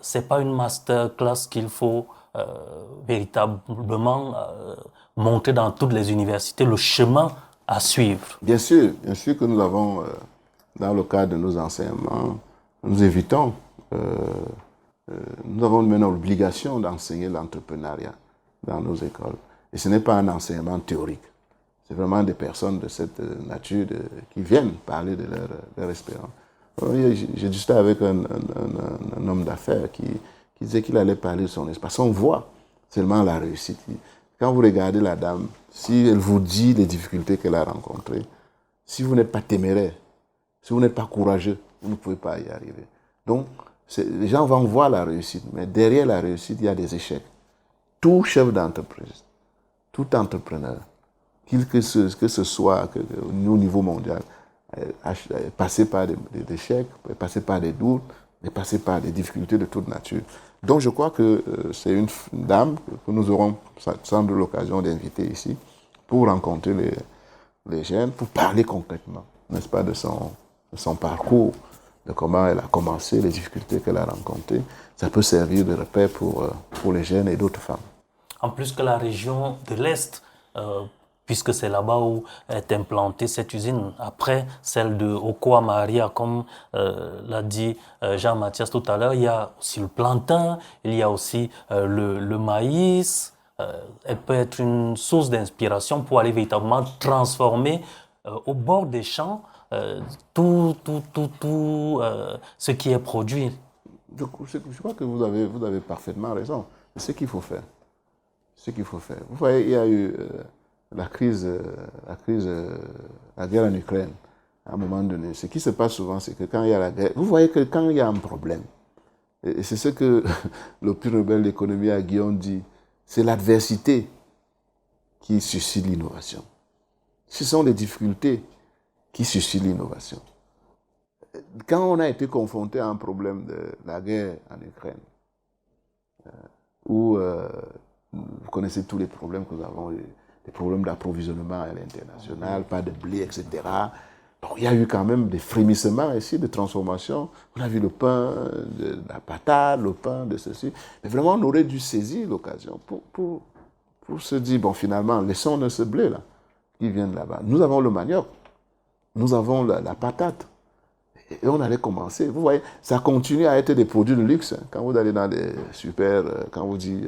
[SPEAKER 2] c'est pas une masterclass qu'il faut véritablement montrer dans toutes les universités, le chemin à suivre?
[SPEAKER 3] Bien sûr que nous avons, dans le cadre de nos enseignements, nous évitons, nous avons maintenant l'obligation d'enseigner l'entrepreneuriat dans nos écoles. Et ce n'est pas un enseignement théorique. C'est vraiment des personnes de cette nature qui viennent parler de leur expérience. J'ai discuté avec un homme d'affaires qui disait qu'il allait parler de son expérience. On voit seulement la réussite. Quand vous regardez la dame, si elle vous dit les difficultés qu'elle a rencontrées, si vous n'êtes pas téméraire, si vous n'êtes pas courageux, vous ne pouvez pas y arriver. Donc, les gens vont voir la réussite, mais derrière la réussite, il y a des échecs. Tout chef d'entreprise, tout entrepreneur, que ce soit au niveau mondial, passer par des échecs, passer par des doutes, passer par des difficultés de toute nature. Donc je crois que c'est une dame que nous aurons sans doute l'occasion d'inviter ici pour rencontrer les jeunes, pour parler concrètement, n'est-ce pas, de son parcours, de comment elle a commencé, les difficultés qu'elle a rencontrées. Ça peut servir de repère pour les jeunes et d'autres femmes.
[SPEAKER 2] En plus que la région de l'Est, puisque c'est là-bas où est implantée cette usine. Après, celle de Okoa Maria, comme l'a dit Jean-Mathias tout à l'heure, il y a aussi le plantain, il y a aussi le maïs. Elle peut être une source d'inspiration pour aller véritablement transformer au bord des champs tout ce qui est produit.
[SPEAKER 3] Je crois que vous avez parfaitement raison. C'est ce qu'il faut faire. Vous voyez, il y a eu la guerre en Ukraine, à un moment donné. Ce qui se passe souvent, c'est que quand il y a la guerre, vous voyez que quand il y a un problème, et c'est ce que le prix Nobel d'économie à Guillaume dit, c'est l'adversité qui suscite l'innovation. Ce sont les difficultés qui suscitent l'innovation. Quand on a été confronté à un problème de la guerre en Ukraine, où vous connaissez tous les problèmes que nous avons eu, des problèmes d'approvisionnement à l'international, pas de blé, etc. Bon, il y a eu quand même des frémissements ici, de transformation. On a vu le pain, de la patate, le pain, de ceci. Mais vraiment, on aurait dû saisir l'occasion pour se dire, bon, finalement, laissons ce blé-là, qui vient de là-bas. Nous avons le manioc, nous avons la patate. Et on allait commencer. Vous voyez, ça continue à être des produits de luxe. Quand vous allez dans les super, quand vous dites,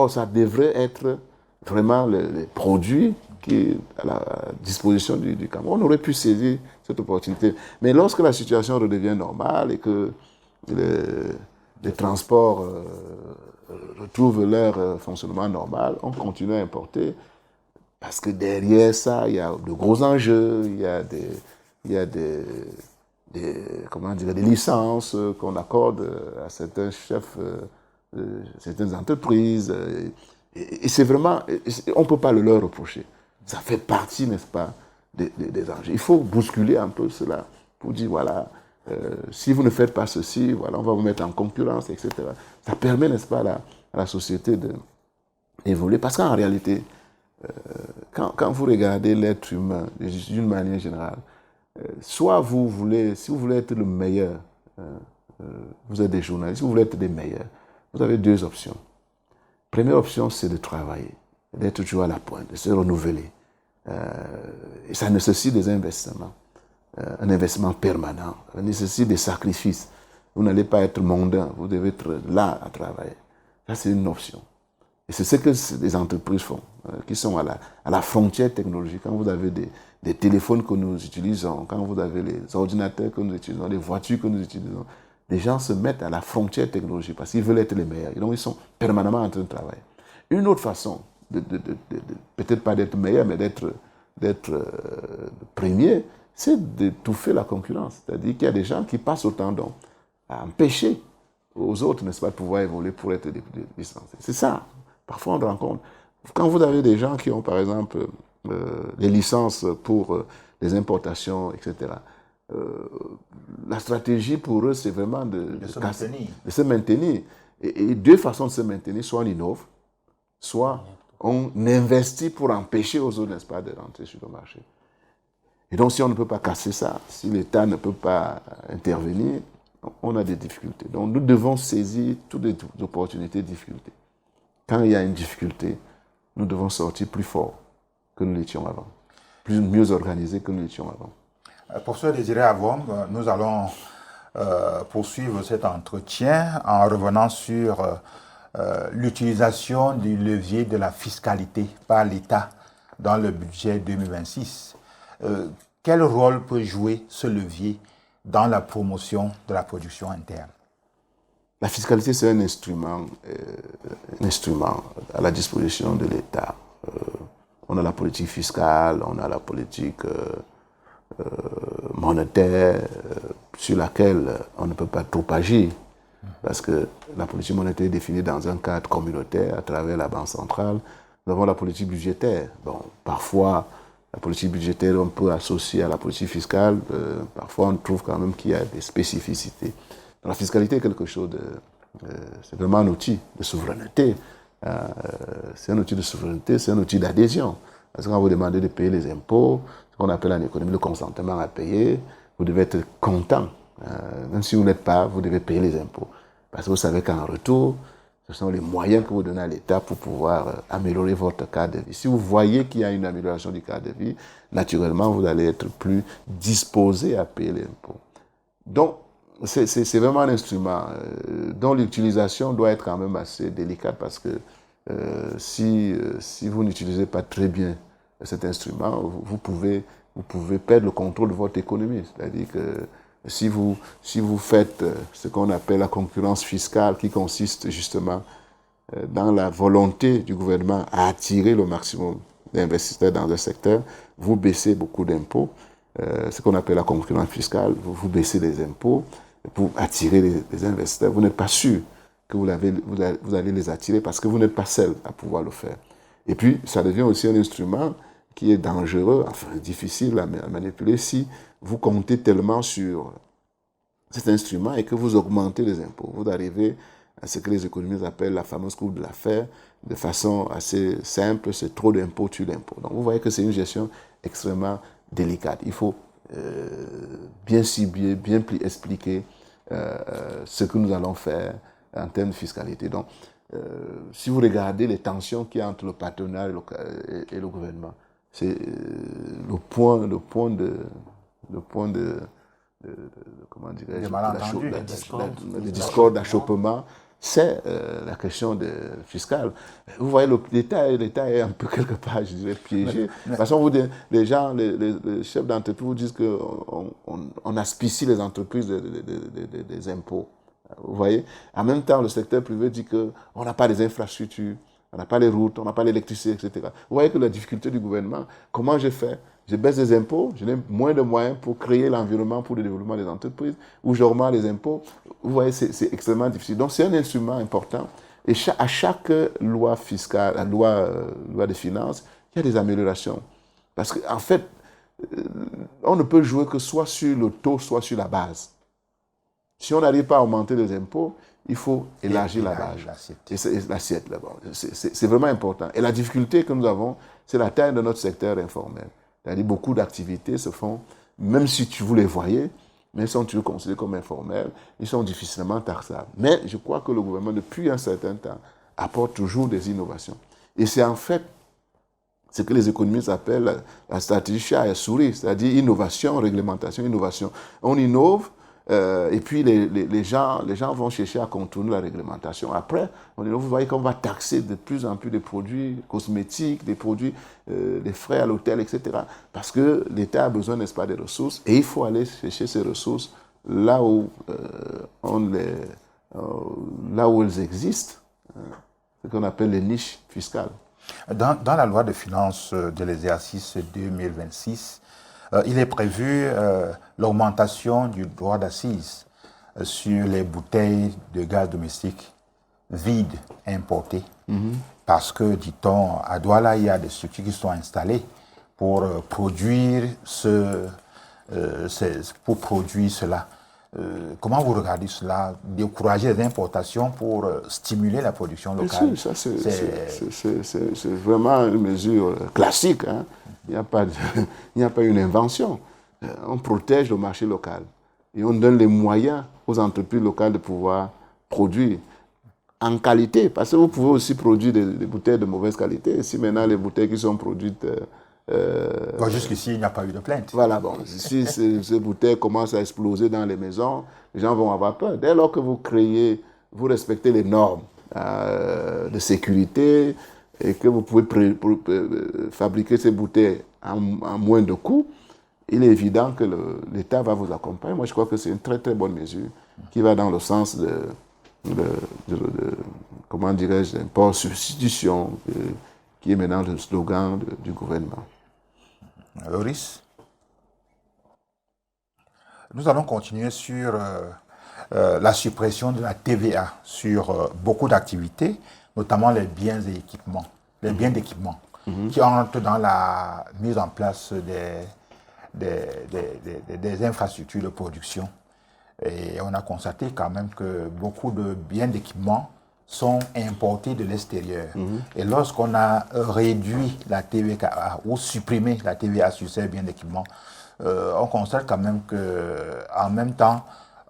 [SPEAKER 3] ça devrait être vraiment les produits qui à la disposition du Cameroun. On aurait pu saisir cette opportunité. Mais lorsque la situation redevient normale et que les transports retrouvent leur fonctionnement normal, on continue à importer parce que derrière ça, il y a de gros enjeux, il y a il y a des licences qu'on accorde à certains chefs, certaines entreprises. Et c'est vraiment, on ne peut pas le leur reprocher. Ça fait partie, n'est-ce pas, des enjeux. Il faut bousculer un peu cela pour dire, voilà, si vous ne faites pas ceci, voilà, on va vous mettre en concurrence, etc. Ça permet, n'est-ce pas, à la société d'évoluer. Parce qu'en réalité, quand vous regardez l'être humain d'une manière générale, soit si vous voulez être le meilleur, vous êtes des journalistes, si vous voulez être des meilleurs, vous avez deux options. Première option, c'est de travailler, d'être toujours à la pointe, de se renouveler. Et ça nécessite des investissements, un investissement permanent, ça nécessite des sacrifices. Vous n'allez pas être mondain, vous devez être là à travailler. Ça, c'est une option. Et c'est ce que les entreprises font, qui sont à la frontière technologique. Quand vous avez des téléphones que nous utilisons, quand vous avez les ordinateurs que nous utilisons, les voitures que nous utilisons, les gens se mettent à la frontière technologique parce qu'ils veulent être les meilleurs. Et donc, ils sont permanemment en train de travailler. Une autre façon, peut-être pas d'être meilleur, mais d'être premier, c'est d'étouffer la concurrence. C'est-à-dire qu'il y a des gens qui passent autant temps à empêcher aux autres, n'est-ce pas, de pouvoir évoluer pour être licenciés. C'est ça. Parfois, on se rend compte. Quand vous avez des gens qui ont, par exemple, les licences pour les importations, etc., la stratégie pour eux, c'est vraiment de se maintenir. Et deux façons de se maintenir, soit on innove, soit on investit pour empêcher aux autres, n'est-ce pas, de rentrer sur le marché. Et donc, si on ne peut pas casser ça, si l'État ne peut pas intervenir, on a des difficultés. Donc, nous devons saisir toutes les opportunités, difficultés. Quand il y a une difficulté, nous devons sortir plus fort que nous l'étions avant, mieux organisés que nous l'étions avant.
[SPEAKER 1] Professeur Désiré Avong, nous allons poursuivre cet entretien en revenant sur l'utilisation du levier de la fiscalité par l'État dans le budget 2026. Quel rôle peut jouer ce levier dans la promotion de la production interne?
[SPEAKER 3] La fiscalité, c'est un instrument à la disposition de l'État. On a la politique fiscale, on a la politique monétaire, sur laquelle on ne peut pas trop agir, parce que la politique monétaire est définie dans un cadre communautaire à travers la Banque centrale. Nous avons la politique budgétaire. Bon, parfois, la politique budgétaire, on peut associer à la politique fiscale. Parfois, on trouve quand même qu'il y a des spécificités. La fiscalité est quelque chose c'est vraiment un outil de souveraineté. C'est un outil de souveraineté, c'est un outil d'adhésion. Parce que quand vous demandez de payer les impôts, ce qu'on appelle en économie le consentement à payer, vous devez être content. Même si vous n'êtes pas, vous devez payer les impôts. Parce que vous savez qu'en retour, ce sont les moyens que vous donnez à l'État pour pouvoir améliorer votre cadre de vie. Si vous voyez qu'il y a une amélioration du cadre de vie, naturellement, vous allez être plus disposé à payer les impôts. Donc, c'est vraiment un instrument dont l'utilisation doit être quand même assez délicate parce que si vous n'utilisez pas très bien cet instrument, vous pouvez perdre le contrôle de votre économie. C'est-à-dire que si vous faites ce qu'on appelle la concurrence fiscale, qui consiste justement dans la volonté du gouvernement à attirer le maximum d'investisseurs dans un secteur, vous baissez beaucoup d'impôts, ce qu'on appelle la concurrence fiscale, vous baissez les impôts pour attirer les investisseurs. Vous n'êtes pas sûr que vous allez les attirer parce que vous n'êtes pas seul à pouvoir le faire. Et puis, ça devient aussi un instrument qui est dangereux, enfin difficile à manipuler si vous comptez tellement sur cet instrument et que vous augmentez les impôts. Vous arrivez à ce que les économistes appellent la fameuse courbe de l'affaire de façon assez simple, c'est trop d'impôts tue l'impôt. Donc vous voyez que c'est une gestion extrêmement délicate. Il faut bien cibler, bien expliquer ce que nous allons faire en termes de fiscalité. Donc, si vous regardez les tensions qu'il y a entre le partenariat et le gouvernement, c'est le point de comment dirais-je, de discours, d'achoppement, c'est la question fiscale. Vous voyez, l'État est un peu quelque part, je dirais, piégé. De toute façon, les gens, les chefs d'entreprise vous disent qu'on asphyxie les entreprises des impôts. Vous voyez, en même temps, le secteur privé dit qu'on n'a pas des infrastructures, on on n'a pas les routes, on n'a pas l'électricité, etc. Vous voyez que la difficulté du gouvernement, comment je fais? Je baisse les impôts, je n'ai moins de moyens pour créer l'environnement pour le développement des entreprises, ou je augmente les impôts. Vous voyez, c'est extrêmement difficile. Donc c'est un instrument important. Et à chaque loi fiscale, loi de finances, il y a des améliorations. Parce qu'en fait, on ne peut jouer que soit sur le taux, soit sur la base. Si on n'arrive pas à augmenter les impôts, il faut élargir la base. L'assiette, c'est vraiment important. Et la difficulté que nous avons, c'est la taille de notre secteur informel. C'est-à-dire beaucoup d'activités se font, même si vous les voyez, mais ils sont toujours considérés comme informels, ils sont difficilement taxables. Mais je crois que le gouvernement, depuis un certain temps, apporte toujours des innovations. Et c'est en fait ce que les économistes appellent la stratégie chat et souris, c'est-à-dire innovation, réglementation, innovation. On innove, et puis les gens vont chercher à contourner la réglementation. Après, vous voyez qu'on va taxer de plus en plus des produits cosmétiques, des produits, des frais à l'hôtel, etc. Parce que l'État a besoin, n'est-ce pas, des ressources, et il faut aller chercher ces ressources là où elles existent, ce qu'on appelle les niches fiscales.
[SPEAKER 1] Dans la loi de finances de l'exercice 2026, il est prévu l'augmentation du droit d'accise sur les bouteilles de gaz domestique vides importées. Parce que, dit-on, à Douala, il y a des structures qui sont installées pour produire cela. Comment vous regardez cela? Décourager les importations pour stimuler la production locale?
[SPEAKER 3] Bien sûr, ça c'est vraiment une mesure classique. Hein. Il n'y a pas une invention. On protège le marché local et on donne les moyens aux entreprises locales de pouvoir produire en qualité. Parce que vous pouvez aussi produire des bouteilles de mauvaise qualité. Si maintenant les bouteilles qui sont produites...
[SPEAKER 1] jusqu'ici, il n'y a pas eu de plainte.
[SPEAKER 3] Voilà, bon, si ces bouteilles commencent à exploser dans les maisons, les gens vont avoir peur. Dès lors que vous respectez les normes de sécurité et que vous pouvez fabriquer ces bouteilles en moins de coûts, il est évident que l'État va vous accompagner. Moi, je crois que c'est une très, très bonne mesure qui va dans le sens comment dirais-je, d'import substitution, qui est maintenant le slogan du gouvernement.
[SPEAKER 1] Loris, nous allons continuer sur la suppression de la TVA sur beaucoup d'activités, notamment les biens et équipements, les biens d'équipement, qui entrent dans la mise en place des infrastructures de production. Et on a constaté quand même que beaucoup de biens d'équipement sont importés de l'extérieur. Et lorsqu'on a réduit la TVA ou supprimé la TVA sur ces biens d'équipement, on constate quand même qu'en même temps,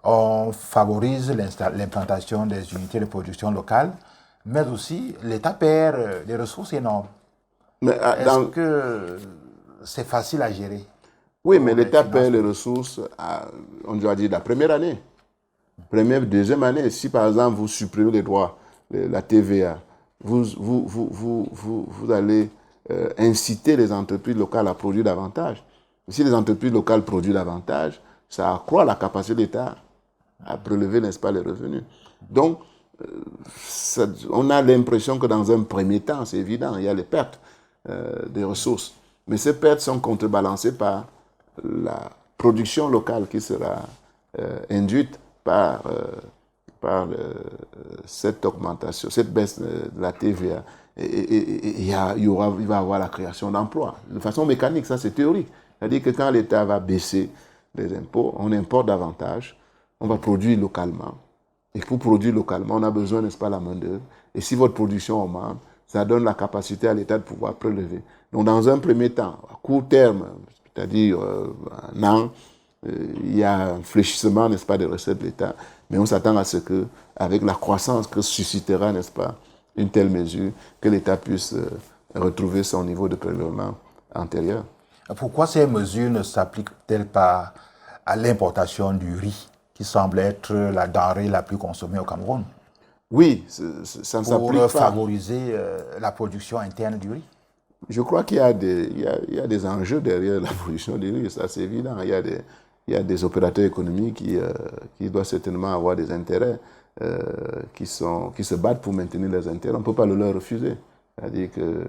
[SPEAKER 1] on favorise l'implantation des unités de production locales, mais aussi l'État perd des ressources énormes. Est-ce que c'est facile à gérer?
[SPEAKER 3] Oui, mais l'État perd les ressources, on doit dire, la première année. Deuxième année, si par exemple vous supprimez les droits, la TVA, vous allez inciter les entreprises locales à produire davantage. Si les entreprises locales produisent davantage, ça accroît la capacité de l'État à prélever, n'est-ce pas, les revenus. Donc, on a l'impression que dans un premier temps, c'est évident, il y a les pertes des ressources. Mais ces pertes sont contrebalancées par la production locale qui sera induite par cette augmentation, cette baisse de la TVA. Et il va y avoir la création d'emplois. De façon mécanique, ça c'est théorique. C'est-à-dire que quand l'État va baisser les impôts, on importe davantage, on va produire localement. Et pour produire localement, on a besoin, n'est-ce pas, la main-d'œuvre. Et si votre production augmente, ça donne la capacité à l'État de pouvoir prélever. Donc, dans un premier temps, à court terme, c'est-à-dire un an, il y a un fléchissement, n'est-ce pas, des recettes de l'État. Mais on s'attend à ce que, avec la croissance que suscitera, n'est-ce pas, une telle mesure, que l'État puisse retrouver son niveau de prélèvement antérieur.
[SPEAKER 1] Pourquoi ces mesures ne s'appliquent-elles pas à l'importation du riz, qui semble être la denrée la plus consommée au Cameroun?
[SPEAKER 3] Oui, ça ne s'applique pas.
[SPEAKER 1] Pour favoriser la production interne du riz?
[SPEAKER 3] Je crois qu'il y a des enjeux derrière la production du riz, ça c'est évident. Il y a des opérateurs économiques qui doivent certainement avoir des intérêts, qui se battent pour maintenir leurs intérêts. On ne peut pas le leur refuser. C'est-à-dire que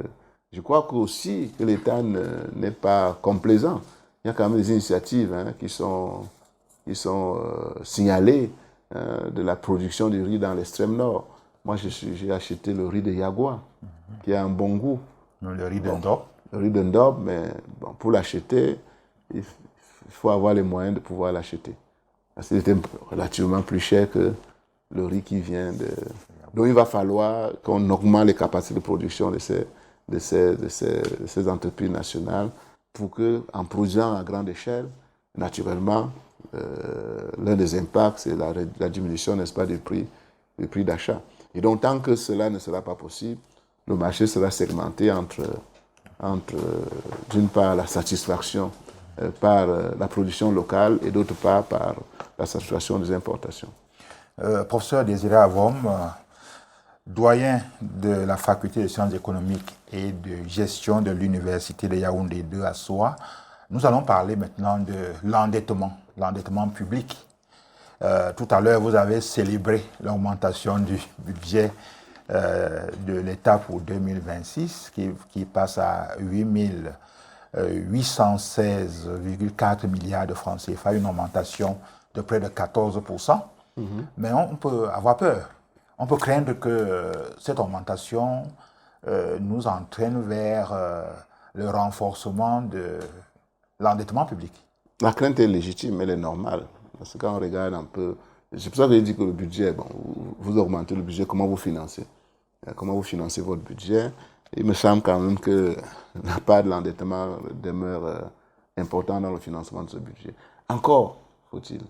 [SPEAKER 3] je crois aussi que l'État n'est pas complaisant. Il y a quand même des initiatives qui sont signalées de la production du riz dans l'extrême nord. Moi, j'ai acheté le riz de Yagua, qui a un bon goût.
[SPEAKER 1] Le riz de Ndop.
[SPEAKER 3] Le riz de Ndop, mais bon, pour l'acheter, il faut avoir les moyens de pouvoir l'acheter. Parce qu'il était relativement plus cher que le riz qui vient de... Donc il va falloir qu'on augmente les capacités de production de ces entreprises nationales pour que, en produisant à grande échelle, naturellement, l'un des impacts, c'est la diminution, n'est-ce pas, du prix d'achat. Et donc, tant que cela ne sera pas possible, le marché sera segmenté entre d'une part, la satisfaction par la production locale et d'autre part, par la satisfaction des importations.
[SPEAKER 1] Professeur Désiré Avom, doyen de la faculté de sciences économiques et de gestion de l'université de Yaoundé 2 à Soa, nous allons parler maintenant de l'endettement public. Tout à l'heure, vous avez célébré l'augmentation du budget de l'État pour 2026 qui passe à 816,4 milliards de francs CFA, une augmentation de près de 14%. Mais on peut avoir peur. On peut craindre que cette augmentation nous entraîne vers le renforcement de l'endettement public.
[SPEAKER 3] La crainte est légitime, elle est normale. Parce que quand on regarde un peu... C'est pour ça que j'ai dit que le budget, bon, vous augmentez le budget, comment vous financez? Comment vous financez votre budget? Il me semble quand même que la part de l'endettement demeure importante dans le financement de ce budget. Encore faut-il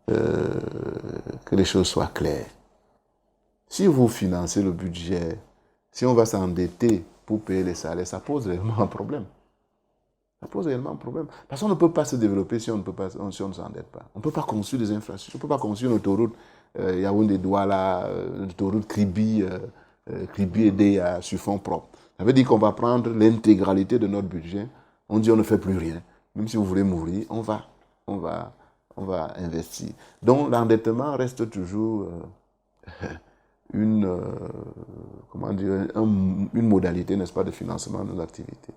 [SPEAKER 3] que les choses soient claires. Si vous financez le budget, si on va s'endetter pour payer les salaires, ça pose réellement un problème. Ça pose réellement un problème. Parce qu'on ne peut pas se développer si on ne s'endette pas. On ne peut pas construire des infrastructures. On ne peut pas construire une autoroute Yaoundé-Douala, une autoroute Kribi et Deya sur fonds propres. Ça veut dire qu'on va prendre l'intégralité de notre budget. On dit on ne fait plus rien. Même si vous voulez mourir, on va investir. Donc l'endettement reste toujours une modalité, n'est-ce pas, de financement de nos activités.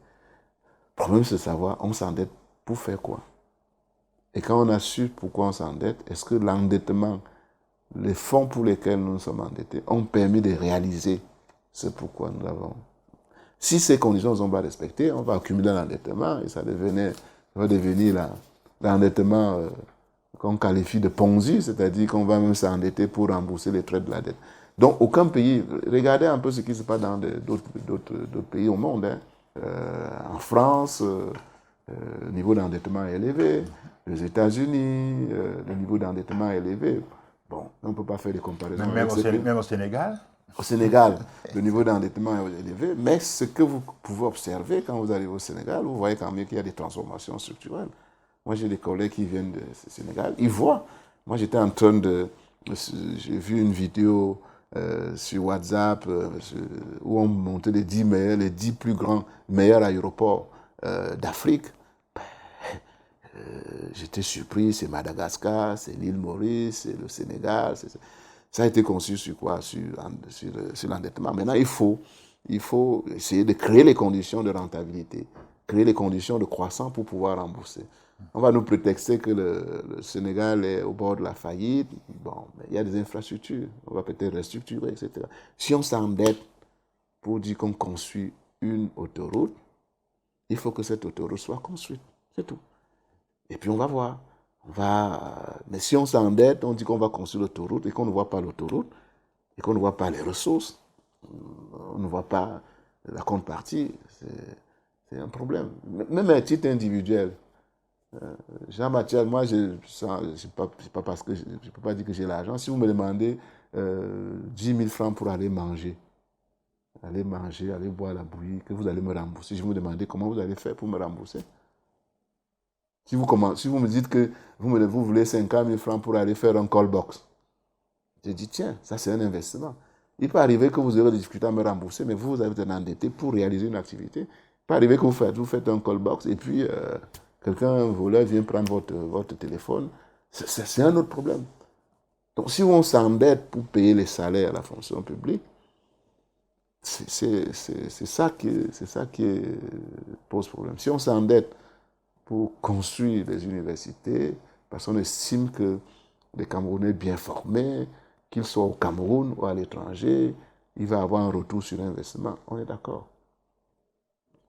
[SPEAKER 3] Le problème, c'est de savoir, on s'endette pour faire quoi? Et quand on a su pourquoi on s'endette, est-ce que l'endettement, les fonds pour lesquels nous sommes endettés, ont permis de réaliser ce pourquoi nous l'avons? Si ces conditions ne sont pas respectées, on va accumuler l'endettement et ça va devenir l'endettement qu'on qualifie de Ponzi, c'est-à-dire qu'on va même s'endetter pour rembourser les traits de la dette. Donc, aucun pays, regardez un peu ce qui se passe dans d'autres pays au monde, en France, le niveau d'endettement est élevé. Les États-Unis, le niveau d'endettement est élevé. Bon, on ne peut pas faire des comparaisons.
[SPEAKER 1] Même au Sénégal?
[SPEAKER 3] Au Sénégal, le niveau d'endettement est élevé. Mais ce que vous pouvez observer quand vous arrivez au Sénégal, vous voyez quand même qu'il y a des transformations structurelles. Moi, j'ai des collègues qui viennent du Sénégal. Ils voient. Moi, j'étais en train de... J'ai vu une vidéo sur WhatsApp où on montait les 10 plus grands, meilleurs aéroports d'Afrique. J'étais surpris, c'est Madagascar, c'est l'île Maurice, c'est le Sénégal. Ça a été conçu sur quoi? Sur l'endettement. Maintenant, il faut essayer de créer les conditions de rentabilité, créer les conditions de croissance pour pouvoir rembourser. On va nous prétexter que le Sénégal est au bord de la faillite. Bon, mais il y a des infrastructures. On va peut-être restructurer, etc. Si on s'endette pour dire qu'on construit une autoroute, il faut que cette autoroute soit construite. C'est tout. Et puis on va voir. Mais si on s'endette, on dit qu'on va construire l'autoroute et qu'on ne voit pas l'autoroute et qu'on ne voit pas les ressources, on ne voit pas la contrepartie, c'est un problème. Même à titre individuel. Jean-Mathieu, moi, c'est pas parce que je ne peux pas dire que j'ai l'argent. Si vous me demandez 10 000 francs pour aller manger, aller boire la bouillie, que vous allez me rembourser, je vous demande comment vous allez faire pour me rembourser. Si vous me dites que vous voulez 50 000 francs pour aller faire un call box, je dis tiens, ça c'est un investissement. Il peut arriver que vous aurez des difficultés à me rembourser, mais vous avez été endetté pour réaliser une activité. Il peut arriver que vous faites un call box et puis un voleur vient prendre votre téléphone. C'est un autre problème. Donc si on s'endette pour payer les salaires à la fonction publique, c'est ça qui pose problème. Si on s'endette pour construire des universités, parce qu'on estime que les Camerounais bien formés, qu'ils soient au Cameroun ou à l'étranger, il va avoir un retour sur investissement. On est d'accord.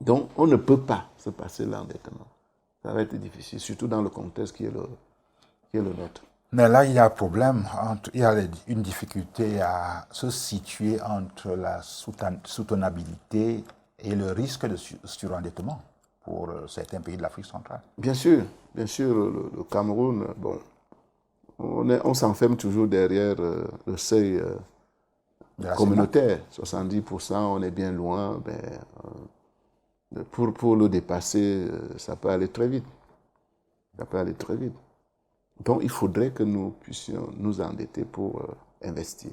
[SPEAKER 3] Donc, on ne peut pas se passer l'endettement. Ça va être difficile, surtout dans le contexte qui est le nôtre.
[SPEAKER 1] Mais là, il y a un problème, il y a une difficulté à se situer entre la soutenabilité et le risque de surendettement pour certains pays de l'Afrique centrale.
[SPEAKER 3] Bien sûr, le Cameroun, bon, on s'enferme toujours derrière le seuil communautaire. 70%, on est bien loin. Pour le dépasser, ça peut aller très vite. Donc, il faudrait que nous puissions nous endetter pour investir.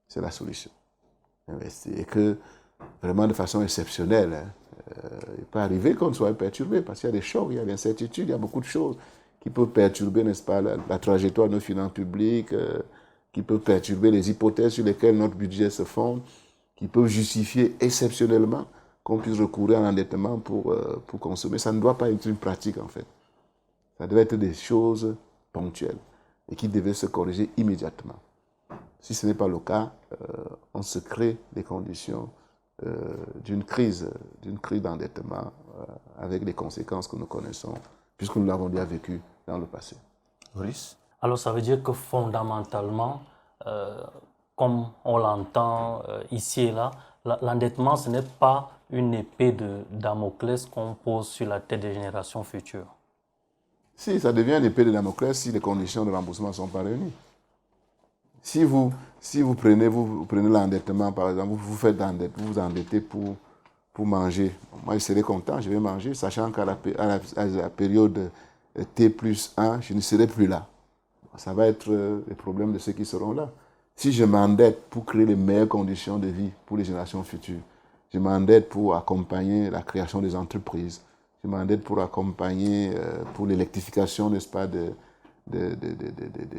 [SPEAKER 3] C'est la solution. Investir. Et que, vraiment de façon exceptionnelle, il peut arriver qu'on soit perturbé, parce qu'il y a des chocs, il y a des incertitudes, il y a beaucoup de choses qui peuvent perturber, n'est-ce pas, la trajectoire de nos finances publiques, qui peuvent perturber les hypothèses sur lesquelles notre budget se fonde, qui peuvent justifier exceptionnellement qu'on puisse recourir à l'endettement pour consommer. Ça ne doit pas être une pratique, en fait. Ça devait être des choses ponctuelles et qui devaient se corriger immédiatement. Si ce n'est pas le cas, on se crée les conditions d'une crise d'endettement avec les conséquences que nous connaissons, puisque nous l'avons déjà vécu dans le passé.
[SPEAKER 1] Maurice?
[SPEAKER 2] Alors ça veut dire que fondamentalement, comme on l'entend ici et là, l'endettement, ce n'est pas une épée de Damoclès qu'on pose sur la tête des générations futures.
[SPEAKER 3] Si, ça devient une épée de Damoclès si les conditions de remboursement ne sont pas réunies. Si vous prenez l'endettement, par exemple, vous vous endettez pour manger. Moi, je serai content, je vais manger, sachant qu'à la période T+1, je ne serai plus là. Ça va être le problème de ceux qui seront là. Si je m'endette pour créer les meilleures conditions de vie pour les générations futures, je m'endette pour accompagner la création des entreprises, je m'endette pour accompagner, pour l'électrification, n'est-ce pas, des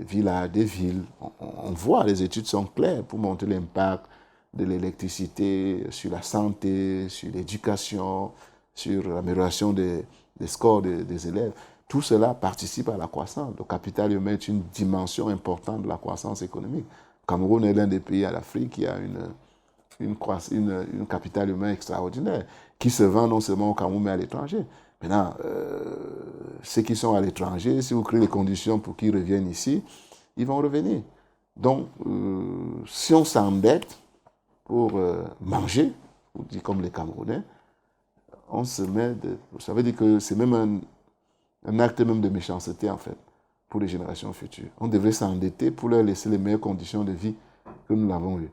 [SPEAKER 3] villages, des villes. On voit, les études sont claires pour montrer l'impact de l'électricité sur la santé, sur l'éducation, sur l'amélioration des scores des élèves. Tout cela participe à la croissance. Le capital humain est une dimension importante de la croissance économique. Le Cameroun est l'un des pays à l'Afrique qui a une capital humain extraordinaire, qui se vend non seulement au Cameroun mais à l'étranger. Maintenant, ceux qui sont à l'étranger, si vous créez les conditions pour qu'ils reviennent ici, ils vont revenir. Donc, si on s'endette pour manger, on dit comme les Camerounais, on se met ça veut dire que c'est même un acte même de méchanceté, en fait, pour les générations futures. On devrait s'endetter pour leur laisser les meilleures conditions de vie que nous l'avons eues.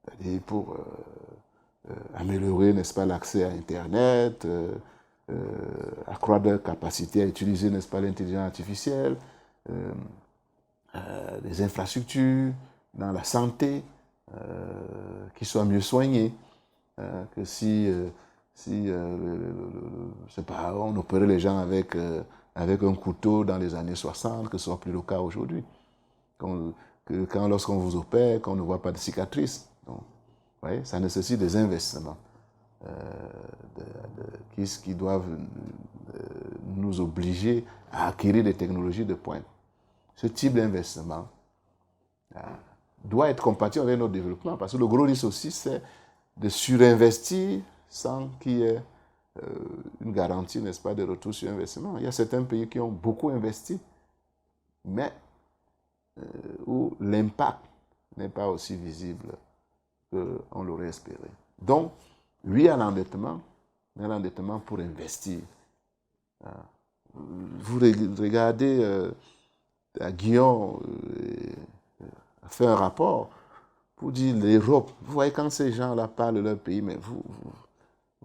[SPEAKER 3] C'est-à-dire pour améliorer, n'est-ce pas, l'accès à Internet, accroître leur capacité à utiliser, n'est-ce pas, l'intelligence artificielle, les infrastructures dans la santé, qui soient mieux soignées, que si je sais pas, on opérait les gens avec un couteau dans les années 60, que ce soit plus le cas aujourd'hui. Lorsqu'on vous opère, qu'on ne voit pas de cicatrices. Donc, vous voyez, ça nécessite des investissements qui doivent nous obliger à acquérir des technologies de pointe. Ce type d'investissement doit être compatible avec notre développement, parce que le gros risque aussi, c'est de surinvestir sans qu'il y ait une garantie, n'est-ce pas, de retour sur investissement. Il y a certains pays qui ont beaucoup investi, mais où l'impact n'est pas aussi visible qu'on l'aurait espéré. Donc, oui à l'endettement, mais l'endettement pour investir. Vous regardez, Guillaume a fait un rapport pour dire l'Europe. Vous voyez, quand ces gens-là parlent de leur pays, mais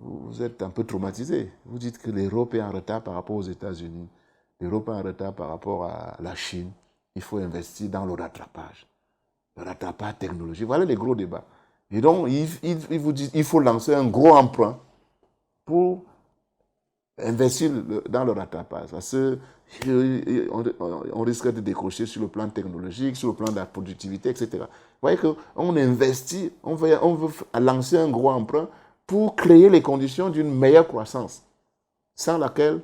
[SPEAKER 3] vous êtes un peu traumatisés. Vous dites que l'Europe est en retard par rapport aux États-Unis. L'Europe est en retard par rapport à la Chine. Il faut investir dans le rattrapage. Le rattrapage technologique. Voilà les gros débats. Et donc, ils vous disent qu'il faut lancer un gros emprunt pour investir dans le rattrapage. Parce qu'on risque de décrocher sur le plan technologique, sur le plan de la productivité, etc. Vous voyez qu'on investit, on veut lancer un gros emprunt pour créer les conditions d'une meilleure croissance, sans laquelle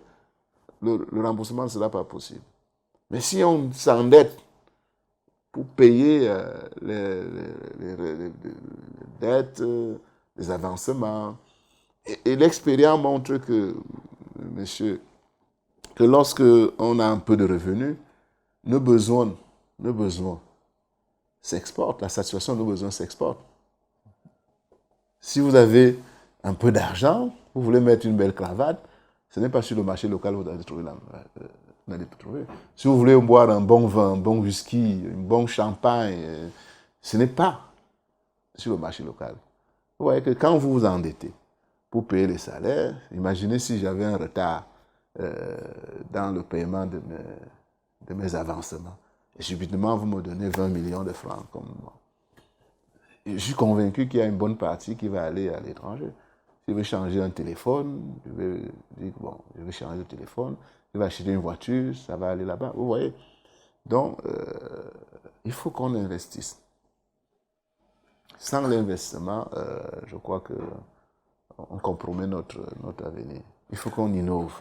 [SPEAKER 3] le remboursement ne sera pas possible. Mais si on s'endette pour payer les dettes, les avancements, et l'expérience montre que, monsieur, que lorsque on a un peu de revenus, nos besoins s'exportent, la satisfaction de nos besoins s'exporte. Si vous avez un peu d'argent, vous voulez mettre une belle cravate, ce n'est pas sur le marché local que vous allez trouver Si vous voulez boire un bon vin, un bon whisky, un bon champagne, ce n'est pas sur le marché local. Vous voyez que quand vous vous endettez pour payer les salaires, imaginez si j'avais un retard dans le paiement de mes avancements. Et subitement, vous me donnez 20 millions de francs comme moi. Et je suis convaincu qu'il y a une bonne partie qui va aller à l'étranger. Si je veux changer un téléphone, je vais dire, bon, je vais changer de téléphone, je vais acheter une voiture, ça va aller là-bas. Vous voyez? Donc, il faut qu'on investisse. Sans l'investissement, je crois qu'on compromet notre avenir. Il faut qu'on innove.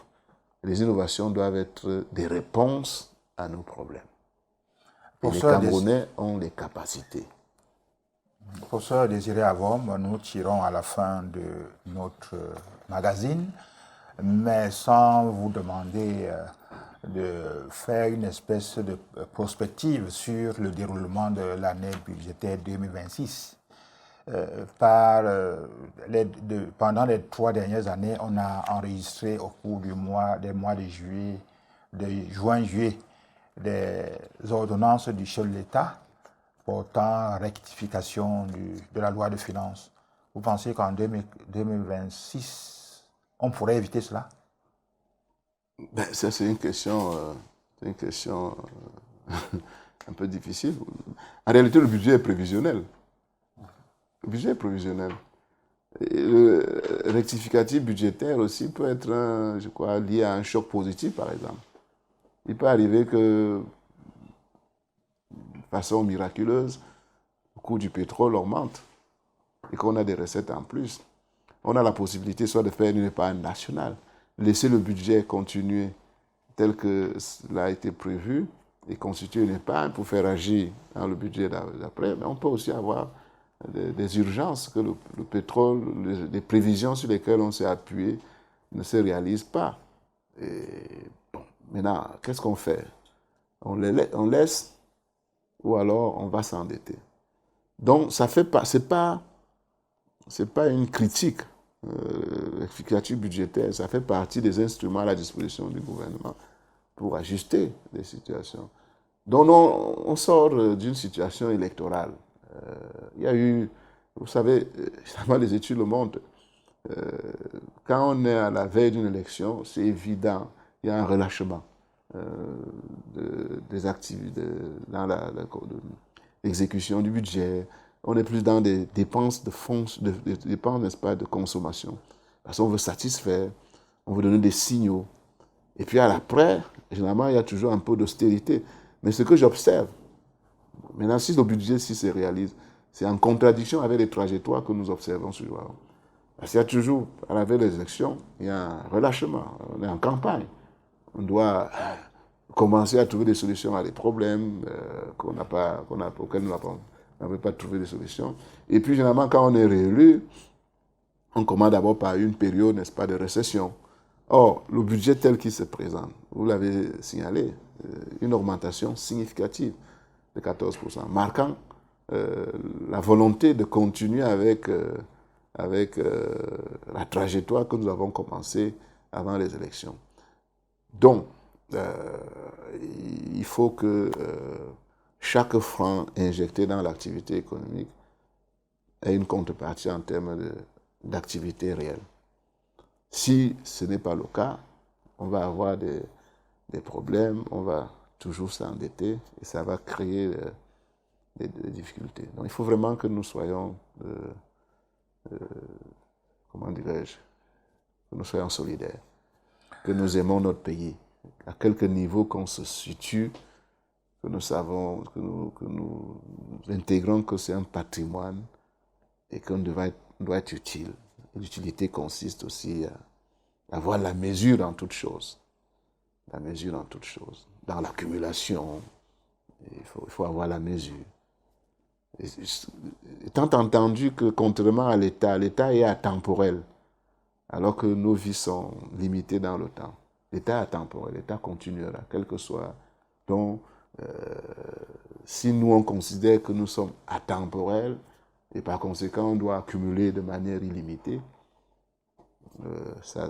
[SPEAKER 3] Les innovations doivent être des réponses à nos problèmes. Et les Camerounais ont les capacités.
[SPEAKER 1] Professeur Désiré Avom, nous tirons à la fin de notre magazine, mais sans vous demander de faire une espèce de prospective sur le déroulement de l'année budgétaire 2026. Pendant les 3 dernières années, on a enregistré au cours des mois de juin-juillet, des ordonnances du chef de l'État portant rectification de la loi de finances. Vous pensez qu'en 2026, on pourrait éviter cela?
[SPEAKER 3] Ben, ça, c'est une question un peu difficile. En réalité, le budget est prévisionnel. Le budget est prévisionnel. Et le rectificatif budgétaire aussi peut être, je crois, lié à un choc positif, par exemple. Il peut arriver que, de façon miraculeuse, le coût du pétrole augmente et qu'on a des recettes en plus. On a la possibilité soit de faire une épargne nationale, laisser le budget continuer tel que cela a été prévu et constituer une épargne pour faire agir dans le budget d'après. Mais on peut aussi avoir des urgences que le pétrole, les prévisions sur lesquelles on s'est appuyé ne se réalisent pas. Et bon, maintenant, qu'est-ce qu'on fait? On laisse ou alors on va s'endetter. Donc, ça fait pas, c'est pas une critique. L'efficacité budgétaire, ça fait partie des instruments à la disposition du gouvernement pour ajuster les situations. Donc, on sort d'une situation électorale. Il y a eu, vous savez, les études le montrent, quand on est à la veille d'une élection, c'est évident, il y a un relâchement des activités, dans l'exécution du budget. On est plus dans des dépenses de fonds, des dépenses, n'est-ce pas, de consommation. Parce qu'on veut satisfaire, on veut donner des signaux. Et puis à l'après, généralement, il y a toujours un peu d'austérité. Mais ce que j'observe, maintenant, si le budget se réalise, c'est en contradiction avec les trajectoires que nous observons sur le Wallon. Parce qu'il y a toujours, à la veille des élections, il y a un relâchement. On est en campagne. On doit commencer à trouver des solutions à des problèmes auxquels nous n'avons pas trouvé de solution. Et puis, généralement, quand on est réélu, on commence d'abord par une période, n'est-ce pas, de récession. Or, le budget tel qu'il se présente, vous l'avez signalé, une augmentation significative de 14%, marquant la volonté de continuer avec la trajectoire que nous avons commencée avant les élections. Donc, il faut que chaque franc injecté dans l'activité économique ait une contrepartie en termes d'activité réelle. Si ce n'est pas le cas, on va avoir des problèmes, on va toujours s'endetter et ça va créer des difficultés. Donc il faut vraiment que nous soyons, comment dirais-je, que nous soyons solidaires. que nous aimons notre pays, à quelque niveau qu'on se situe, que nous savons, que nous intégrons que c'est un patrimoine et qu'on doit être utile. L'utilité consiste aussi à avoir la mesure dans toute chose. La mesure dans toute chose. Dans l'accumulation, il faut avoir la mesure. Étant entendu que, contrairement à l'État est atemporel, alors que nos vies sont limitées dans le temps. L'État est atemporel, l'État continuera, quel que soit. Donc, si nous, on considère que nous sommes atemporels, et par conséquent, on doit accumuler de manière illimitée, ça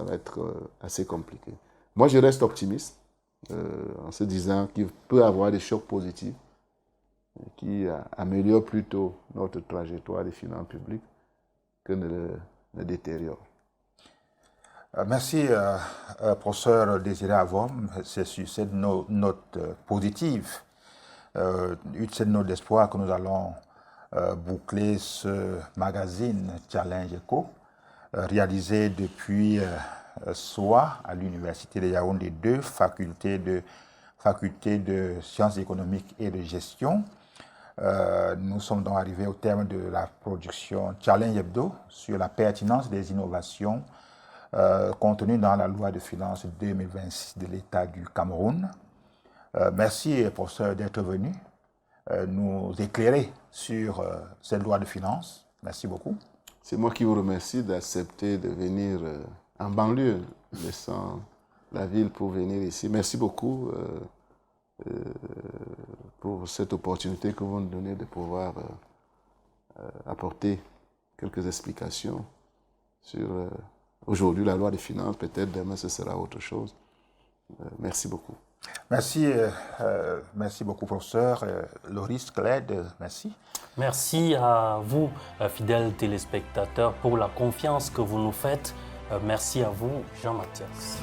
[SPEAKER 3] va être assez compliqué. Moi, je reste optimiste en se disant qu'il peut y avoir des chocs positifs qui améliorent plutôt notre trajectoire des finances publiques que ne le détériorent.
[SPEAKER 1] Merci, professeur Désiré Avom. C'est sur cette note positive, cette note d'espoir que nous allons boucler ce magazine Challenge Eco, réalisé depuis SOA à l'Université de Yaoundé 2, faculté de sciences économiques et de gestion. Nous sommes donc arrivés au terme de la production Challenge Hebdo sur la pertinence des innovations contenues dans la loi de finances 2026 de l'État du Cameroun. Merci, professeur, d'être venu nous éclairer sur cette loi de finances. Merci beaucoup.
[SPEAKER 3] C'est moi qui vous remercie d'accepter de venir en banlieue, laissant la ville pour venir ici. Merci beaucoup pour cette opportunité que vous nous donnez de pouvoir apporter quelques explications sur aujourd'hui la loi des finances. Peut-être demain ce sera autre chose. Merci beaucoup.
[SPEAKER 1] Merci, merci beaucoup, professeur. Loris Clède, merci.
[SPEAKER 2] Merci à vous, fidèles téléspectateurs, pour la confiance que vous nous faites. Merci à vous, Jean Mathias.